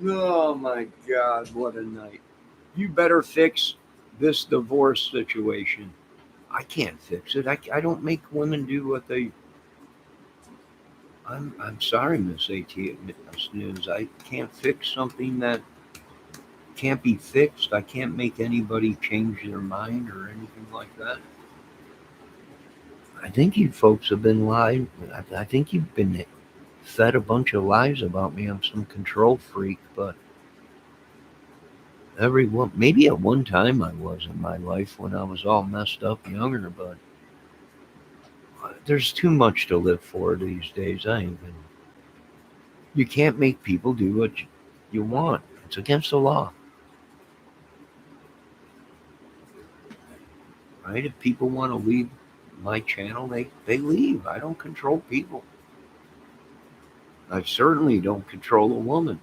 Oh my God, what a night. You better fix this divorce situation. I can't fix it. I don't make women do what they. I'm sorry, Miss ATS News. I can't fix something that can't be fixed. I can't make anybody change their mind or anything like that. I think you folks have been lied. I think you've been fed a bunch of lies about me. I'm some control freak, but everyone, maybe at one time I was in my life when I was all messed up younger, but there's too much to live for these days. I ain't been. You can't make people do what you want. It's against the law, right? If people want to leave my channel, they leave. I don't control people. I certainly don't control a woman.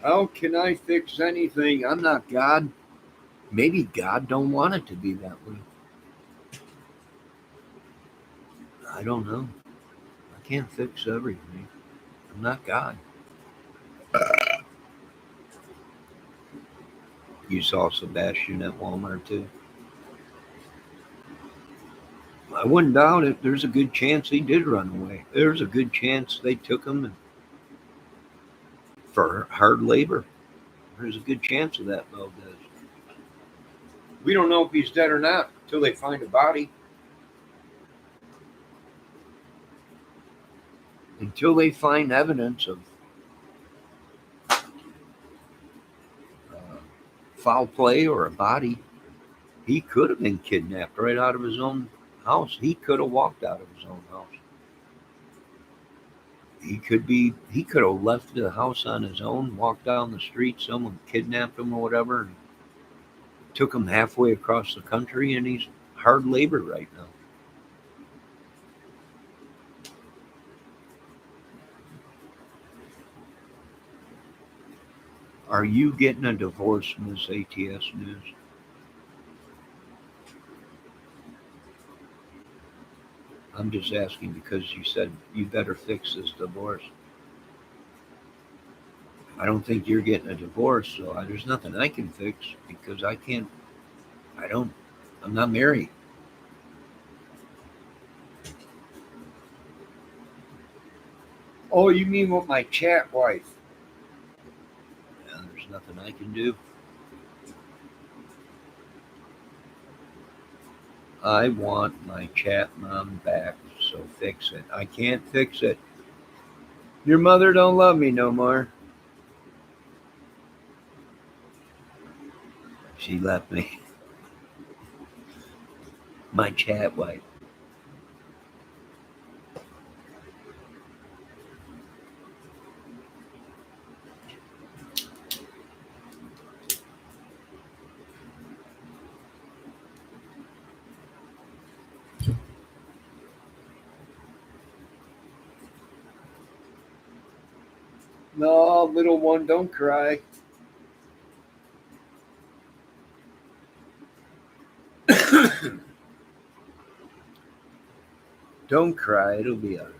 How can I fix anything? I'm not God. Maybe God don't want it to be that way. I don't know. I can't fix everything. I'm not God. You saw Sebastian at Walmart too. I wouldn't doubt it. There's a good chance he did run away. There's a good chance they took him for hard labor. There's a good chance of that, Valdez. We don't know if he's dead or not until they find a body. Until they find evidence of uh, foul play or a body, he could have been kidnapped right out of his own house. He could have walked out of his own house. He could have left the house on his own, walked down the street, someone kidnapped him or whatever, and took him halfway across the country, and he's hard labor right now. Are you getting a divorce, Miss ATS News? I'm just asking because you said you better fix this divorce. I don't think you're getting a divorce, so there's nothing I can fix because I can't. I don't. I'm not married. Oh, you mean with my chat wife? Yeah, there's nothing I can do. I want my chat mom back, so fix it. I can't fix it. Your mother don't love me no more. She left me. My chat wife. No, little one, don't cry. Don't cry. It'll be all right.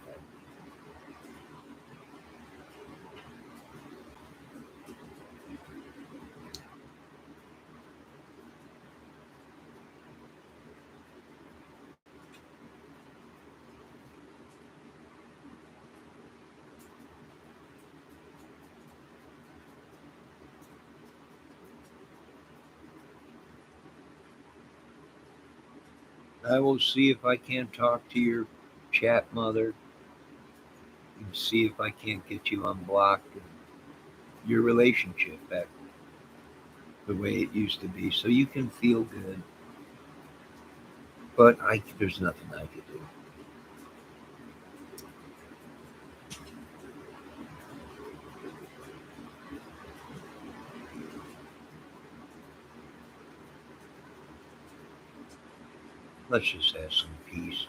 I will see if I can't talk to your chat mother and see if I can't get you unblocked and your relationship back the way it used to be so you can feel good. But there's nothing I could do. Let's just have some peace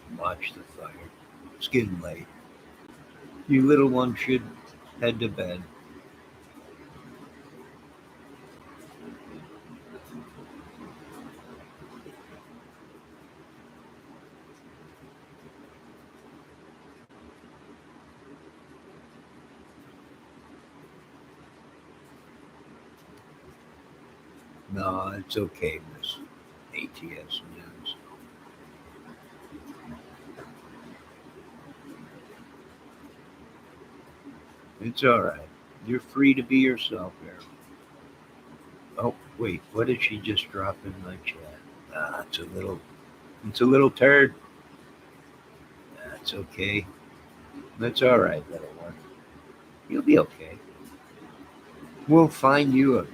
and watch the fire. It's getting late. You little one should head to bed. No, it's okay, Miss ATS News. It's all right. You're free to be yourself here. Oh, wait, what did she just drop in my chat? It's a little turd. That's okay. That's all right, little one. You'll be okay. We'll find you a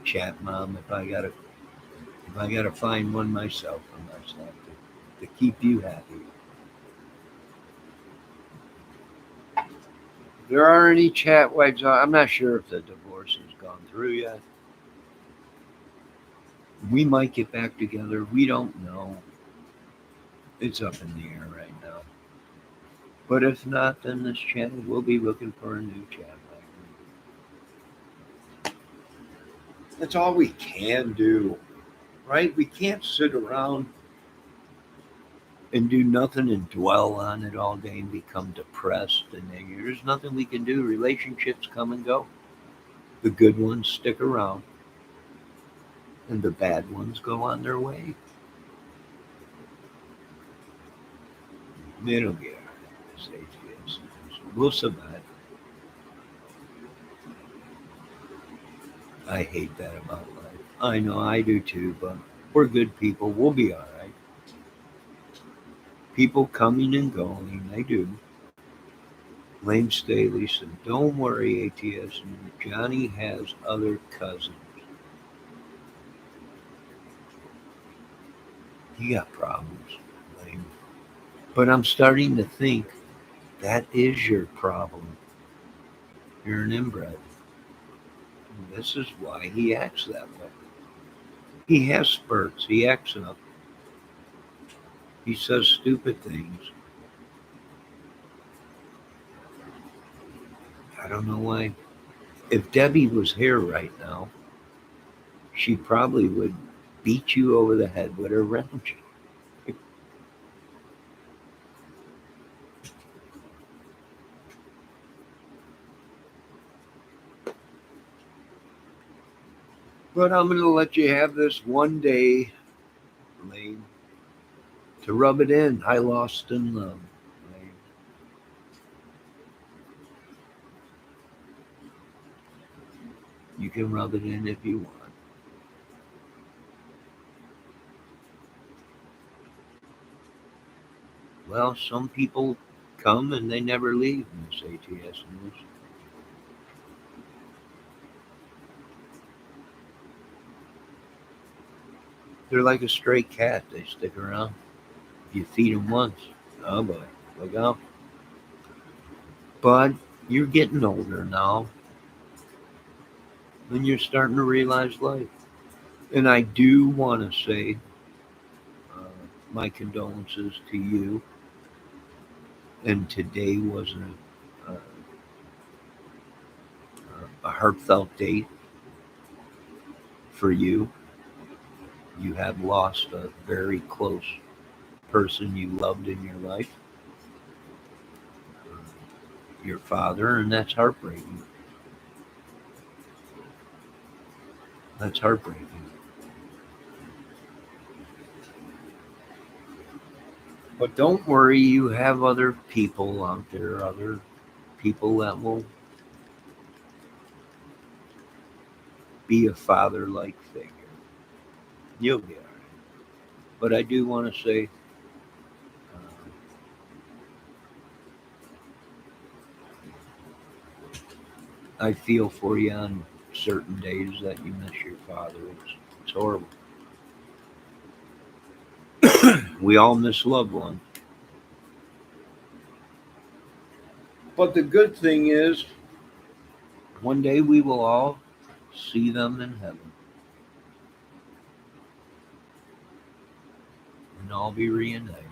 chat mom if I gotta find one myself for myself to keep you happy. There are any chat wives. I'm not sure if the divorce has gone through yet. We might get back together. We don't know. It's up in the air right now. But if not, then this channel will be looking for a new chat wife. That's all we can do, right? We can't sit around and do nothing and dwell on it all day and become depressed and angry. There's nothing we can do. Relationships come and go. The good ones stick around, and the bad ones go on their way. It'll be all right. Say yes. We'll survive. I hate that about life. I know I do too, but we're good people. We'll be all right. People coming and going, they do. Lane Staley said, "Don't worry, ATS. Johnny has other cousins. You got problems, Lane." But I'm starting to think that is your problem. You're an inbred. This is why he acts that way. He has spurts. He acts up. He says stupid things. I don't know why. If Debbie was here right now, she probably would beat you over the head with her wrench. But I'm going to let you have this one day, Lane, to rub it in. I lost in love, Lane. You can rub it in if you want. Well, some people come and they never leave, Miss ATS News. They're like a stray cat. They stick around. You feed them once. Oh boy, look out. But you're getting older now, and you're starting to realize life. And I do want to say uh, my condolences to you. And today was a heartfelt date for you. You have lost a very close person you loved in your life, your father, and that's heartbreaking. That's heartbreaking. But don't worry, you have other people out there, other people that will be a father like figure. You'll be all right. But I do want to say, uh, I feel for you on certain days that you miss your father. It's horrible. We all miss loved ones. But the good thing is, one day we will all see them in heaven and all be reunited.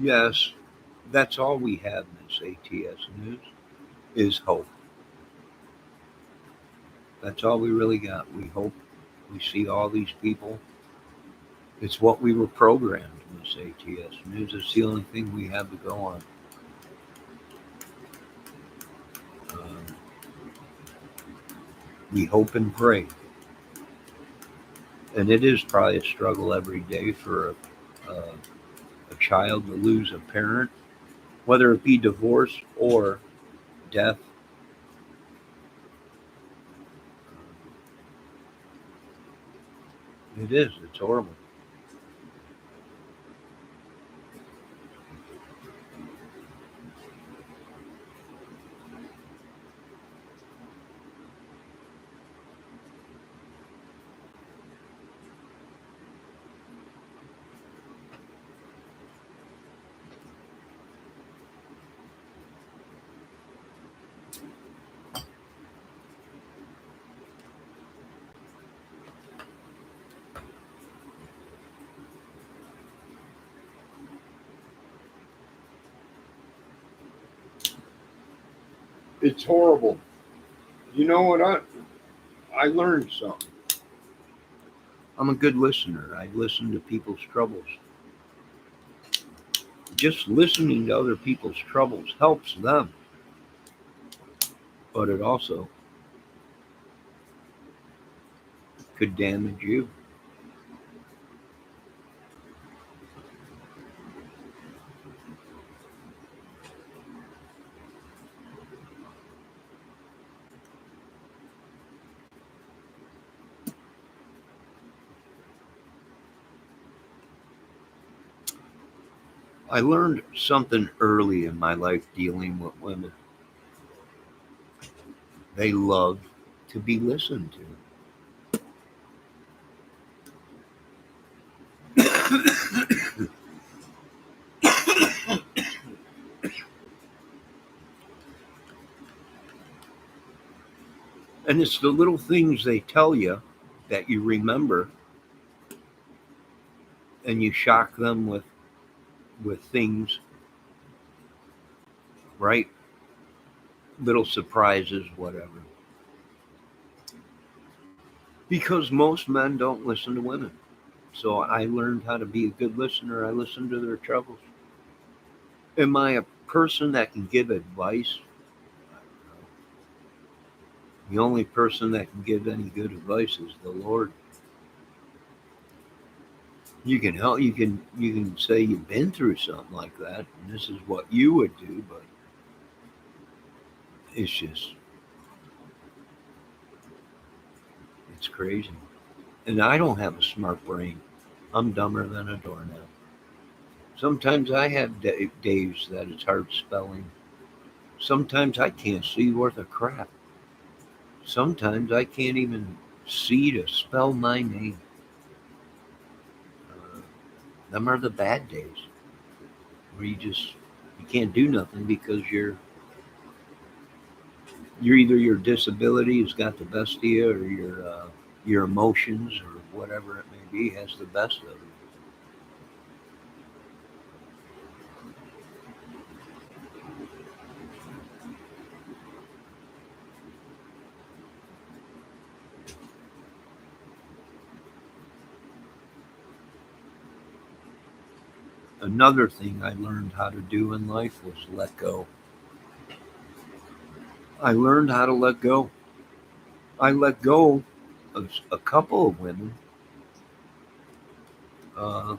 Yes, that's all we have in this ATS News is hope. That's all we really got. We hope we see all these people. It's what we were programmed in this ATS News. It's the only thing we have to go on. Um, we hope and pray. And it is probably a struggle every day for a child to lose a parent, whether it be divorce or death. It is. It's horrible. It's horrible. You know what? I learned something. I'm a good listener. I listen to people's troubles. Just listening to other people's troubles helps them, but it also could damage you. I learned something early in my life dealing with women. They love to be listened to. And it's the little things they tell you that you remember, and you shock them with things, right? Little surprises, whatever. Because most men don't listen to women. So I learned how to be a good listener. I listen to their troubles. Am I a person that can give advice? The only person that can give any good advice is the Lord. You can help. You can say you've been through something like that, and this is what you would do. But it's just it's crazy. And I don't have a smart brain. I'm dumber than a doornail. Sometimes I have days that it's hard spelling. Sometimes I can't see worth a crap. Sometimes I can't even see to spell my name. Uh, them are the bad days where you can't do nothing because you're either your disability has got the best of you, or your emotions or whatever it may be has the best of you. Another thing I learned how to do in life was let go. I learned how to let go. I let go of a couple of women, uh,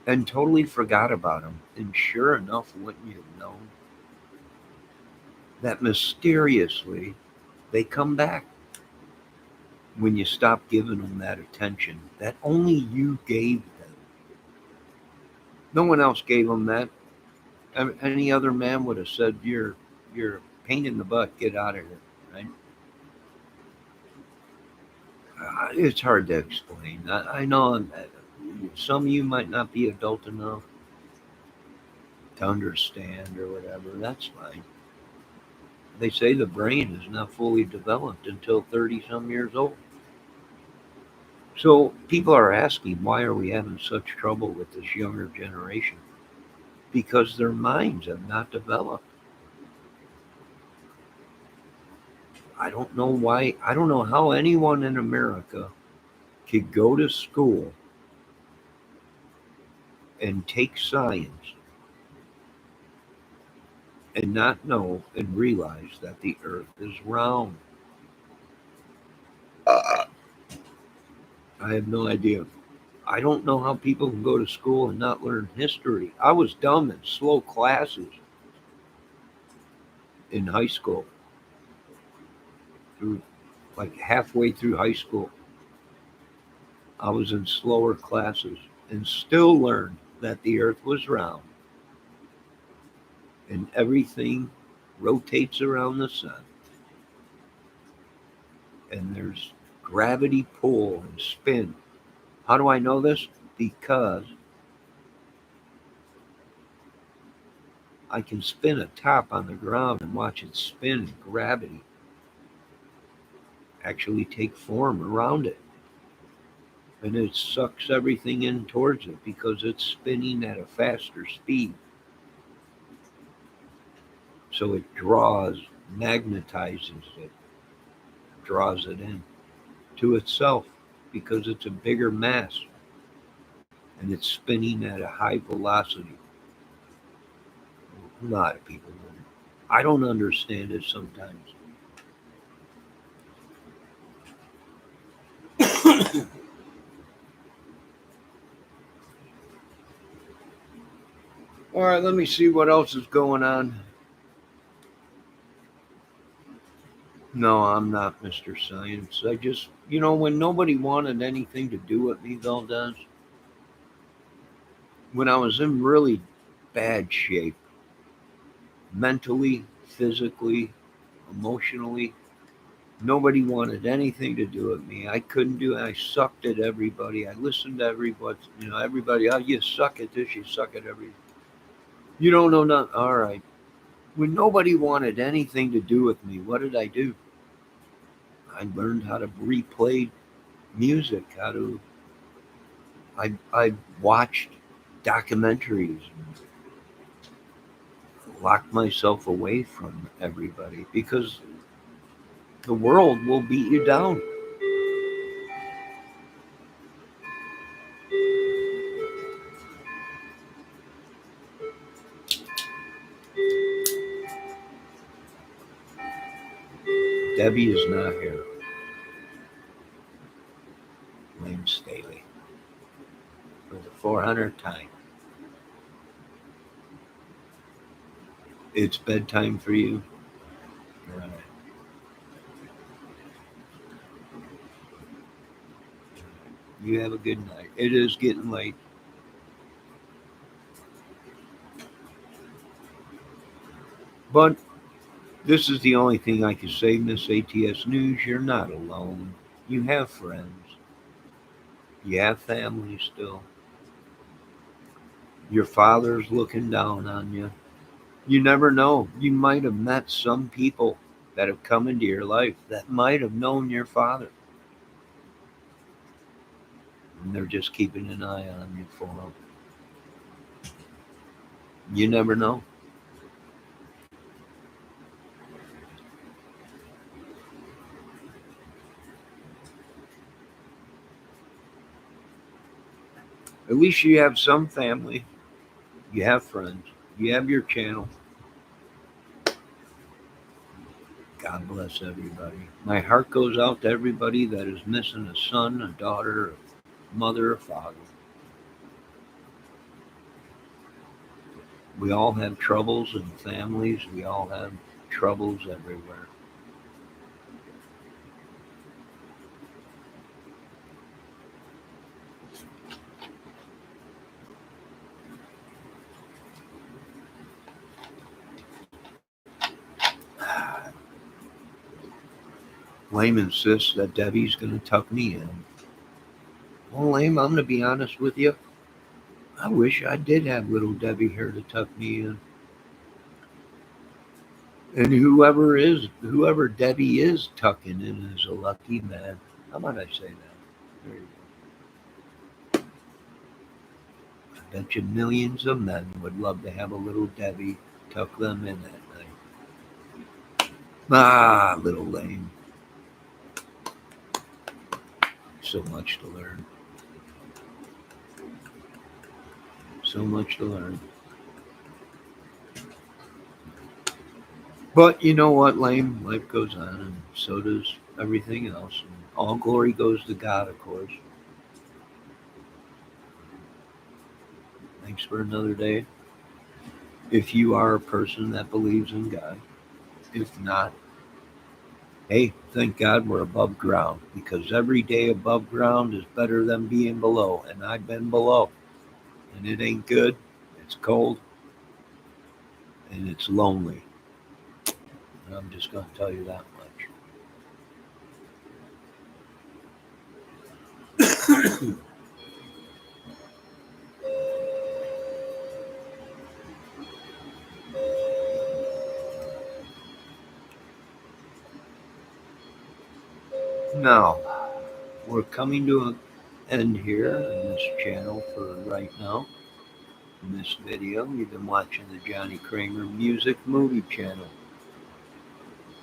and totally forgot about them. And sure enough, wouldn't you know that mysteriously they come back when you stop giving them that attention that only you gave them. No one else gave them that. Any other man would have said, "You're a pain in the butt. Get out of here." Right? It's hard to explain. I know some of you might not be adult enough to understand or whatever. That's fine. They say the brain is not fully developed until 30 some years old. So people are asking, why are we having such trouble with this younger generation? Because their minds have not developed. I don't know why. I don't know how anyone in America could go to school and take science and not know and realize that the earth is round. Uh, I have no idea. I don't know how people can go to school and not learn history. I was dumb in slow classes in high school, through like halfway through high school. I was in slower classes and still learned that the earth was round and everything rotates around the sun, and there's gravity pull and spin. How do I know this? Because I can spin a top on the ground and watch it spin, and gravity actually take form around it. And it sucks everything in towards it because it's spinning at a faster speed. So it magnetizes it, draws it in to itself because it's a bigger mass and it's spinning at a high velocity. A lot of people don't. I don't understand it sometimes. All right, let me see what else is going on. No, I'm not Mr. Science. I just, when nobody wanted anything to do with me, Valdez, when I was in really bad shape, mentally, physically, emotionally, nobody wanted anything to do with me. I couldn't do it. I sucked at everybody. I listened to everybody, everybody, oh, you suck at this, you suck at everything. You don't know nothing. All right. When nobody wanted anything to do with me, what did I do? I learned how to replay music, I watched documentaries, locked myself away from everybody because the world will beat you down. Debbie is not here. Lynn Staley. For the 400th time. It's bedtime for you. Right. You have a good night. It is getting late. But this is the only thing I can say, Miss ATS News. You're not alone. You have friends. You have family still. Your father's looking down on you. You never know. You might have met some people that have come into your life that might have known your father. And they're just keeping an eye on you for them. You never know. At least you have some family. You have friends. You have your channel. God bless everybody. My heart goes out to everybody that is missing a son, a daughter, a mother, a father. We all have troubles in families. We all have troubles everywhere. Lame insists that Debbie's going to tuck me in. Well, Lame, I'm going to be honest with you. I wish I did have little Debbie here to tuck me in. And whoever Debbie is tucking in is a lucky man. How might I say that? There you go. I bet you millions of men would love to have a little Debbie tuck them in that night. Ah, little Lame. So much to learn. So much to learn. But you know what, Lame? Life goes on, and so does everything else. And all glory goes to God, of course. Thanks for another day. If you are a person that believes in God, if not, hey, thank God we're above ground because every day above ground is better than being below. And I've been below, and it ain't good. It's cold and it's lonely. And I'm just going to tell you that much. Now, we're coming to an end here in this channel for right now. In this video, you've been watching the Johnny Kramer Music Movie channel.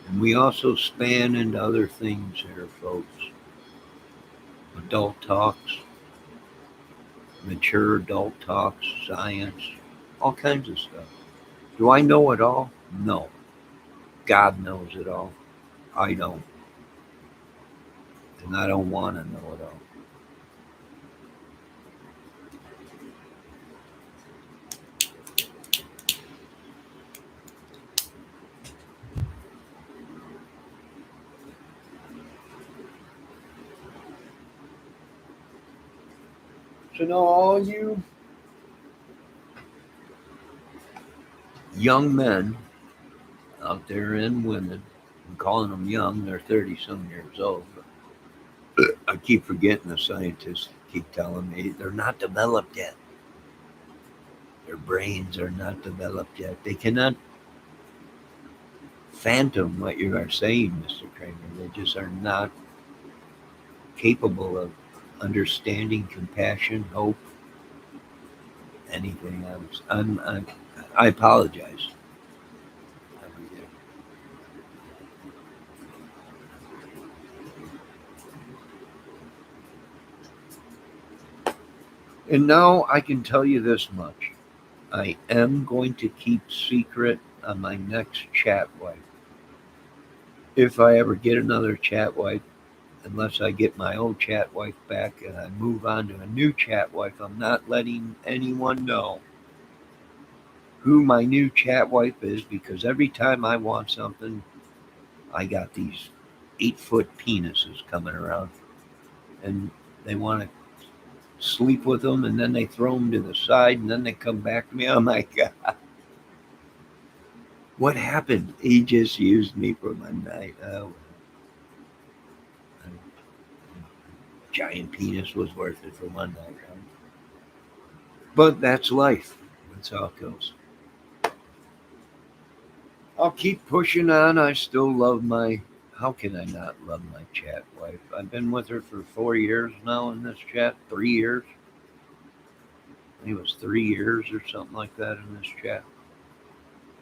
And we also span into other things here, folks. Adult talks, mature adult talks, science, all kinds of stuff. Do I know it all? No. God knows it all. I don't. And I don't want to know it all. So now all you young men out there and women. I'm calling them young, they're 30 some years old. But I keep forgetting the scientists keep telling me they're not developed yet. Their brains are not developed yet. They cannot fathom what you are saying, Mr. Kramer. They just are not capable of understanding compassion, hope, anything else. I apologize. And now I can tell you this much. I am going to keep secret on my next chat wife. If I ever get another chat wife, unless I get my old chat wife back and I move on to a new chat wife, I'm not letting anyone know who my new chat wife is, because every time I want something, I got these 8-foot penises coming around and they want to sleep with them, and then they throw them to the side and then they come back to me. Oh my God. What happened? He just used me for my night. Oh, giant penis was worth it for one night, right? But that's life. That's how it goes. I'll keep pushing on. I still love my. How can I not love my chat wife? I've been with her for 4 years now in this chat. 3 years. I think it was 3 years or something like that in this chat.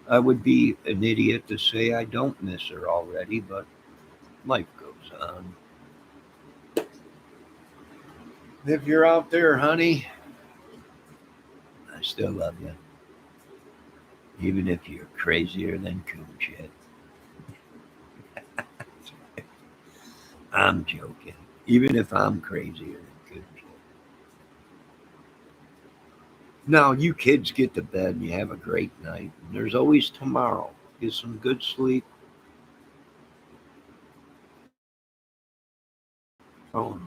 I would be an idiot to say I don't miss her already, but life goes on. If you're out there, honey, I still love you. Even if you're crazier than coon shit. I'm joking. Even if I'm crazier than coon shit. Now, you kids get to bed and you have a great night. And there's always tomorrow. Get some good sleep. Oh,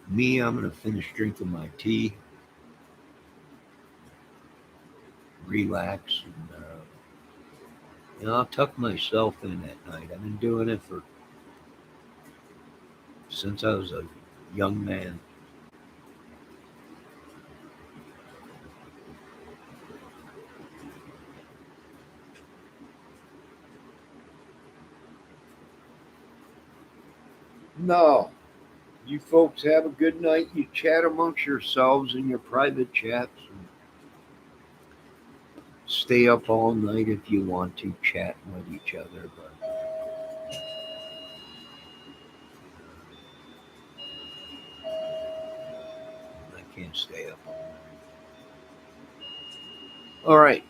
me, I'm going to finish drinking my tea, relax, and I'll tuck myself in at night. I've been doing it for since I was a young man. No, you folks have a good night. You chat amongst yourselves in your private chats, and stay up all night if you want to chat with each other. But I can't stay up all night. All right.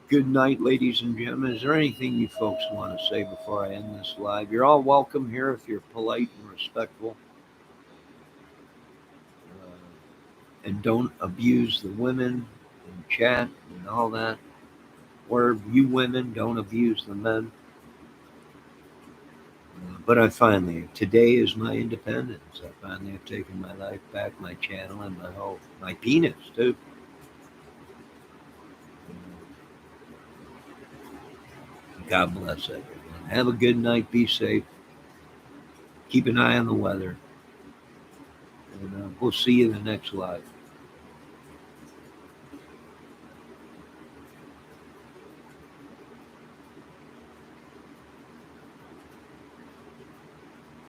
Good night, ladies and gentlemen. Is there anything you folks want to say before I end this live? You're all welcome here if you're polite and respectful. And don't abuse the women in chat and all that. Or you women, don't abuse the men. But today is my independence. I finally have taken my life back, my channel, and my penis, too. God bless everyone. Have a good night. Be safe. Keep an eye on the weather. And we'll see you in the next live.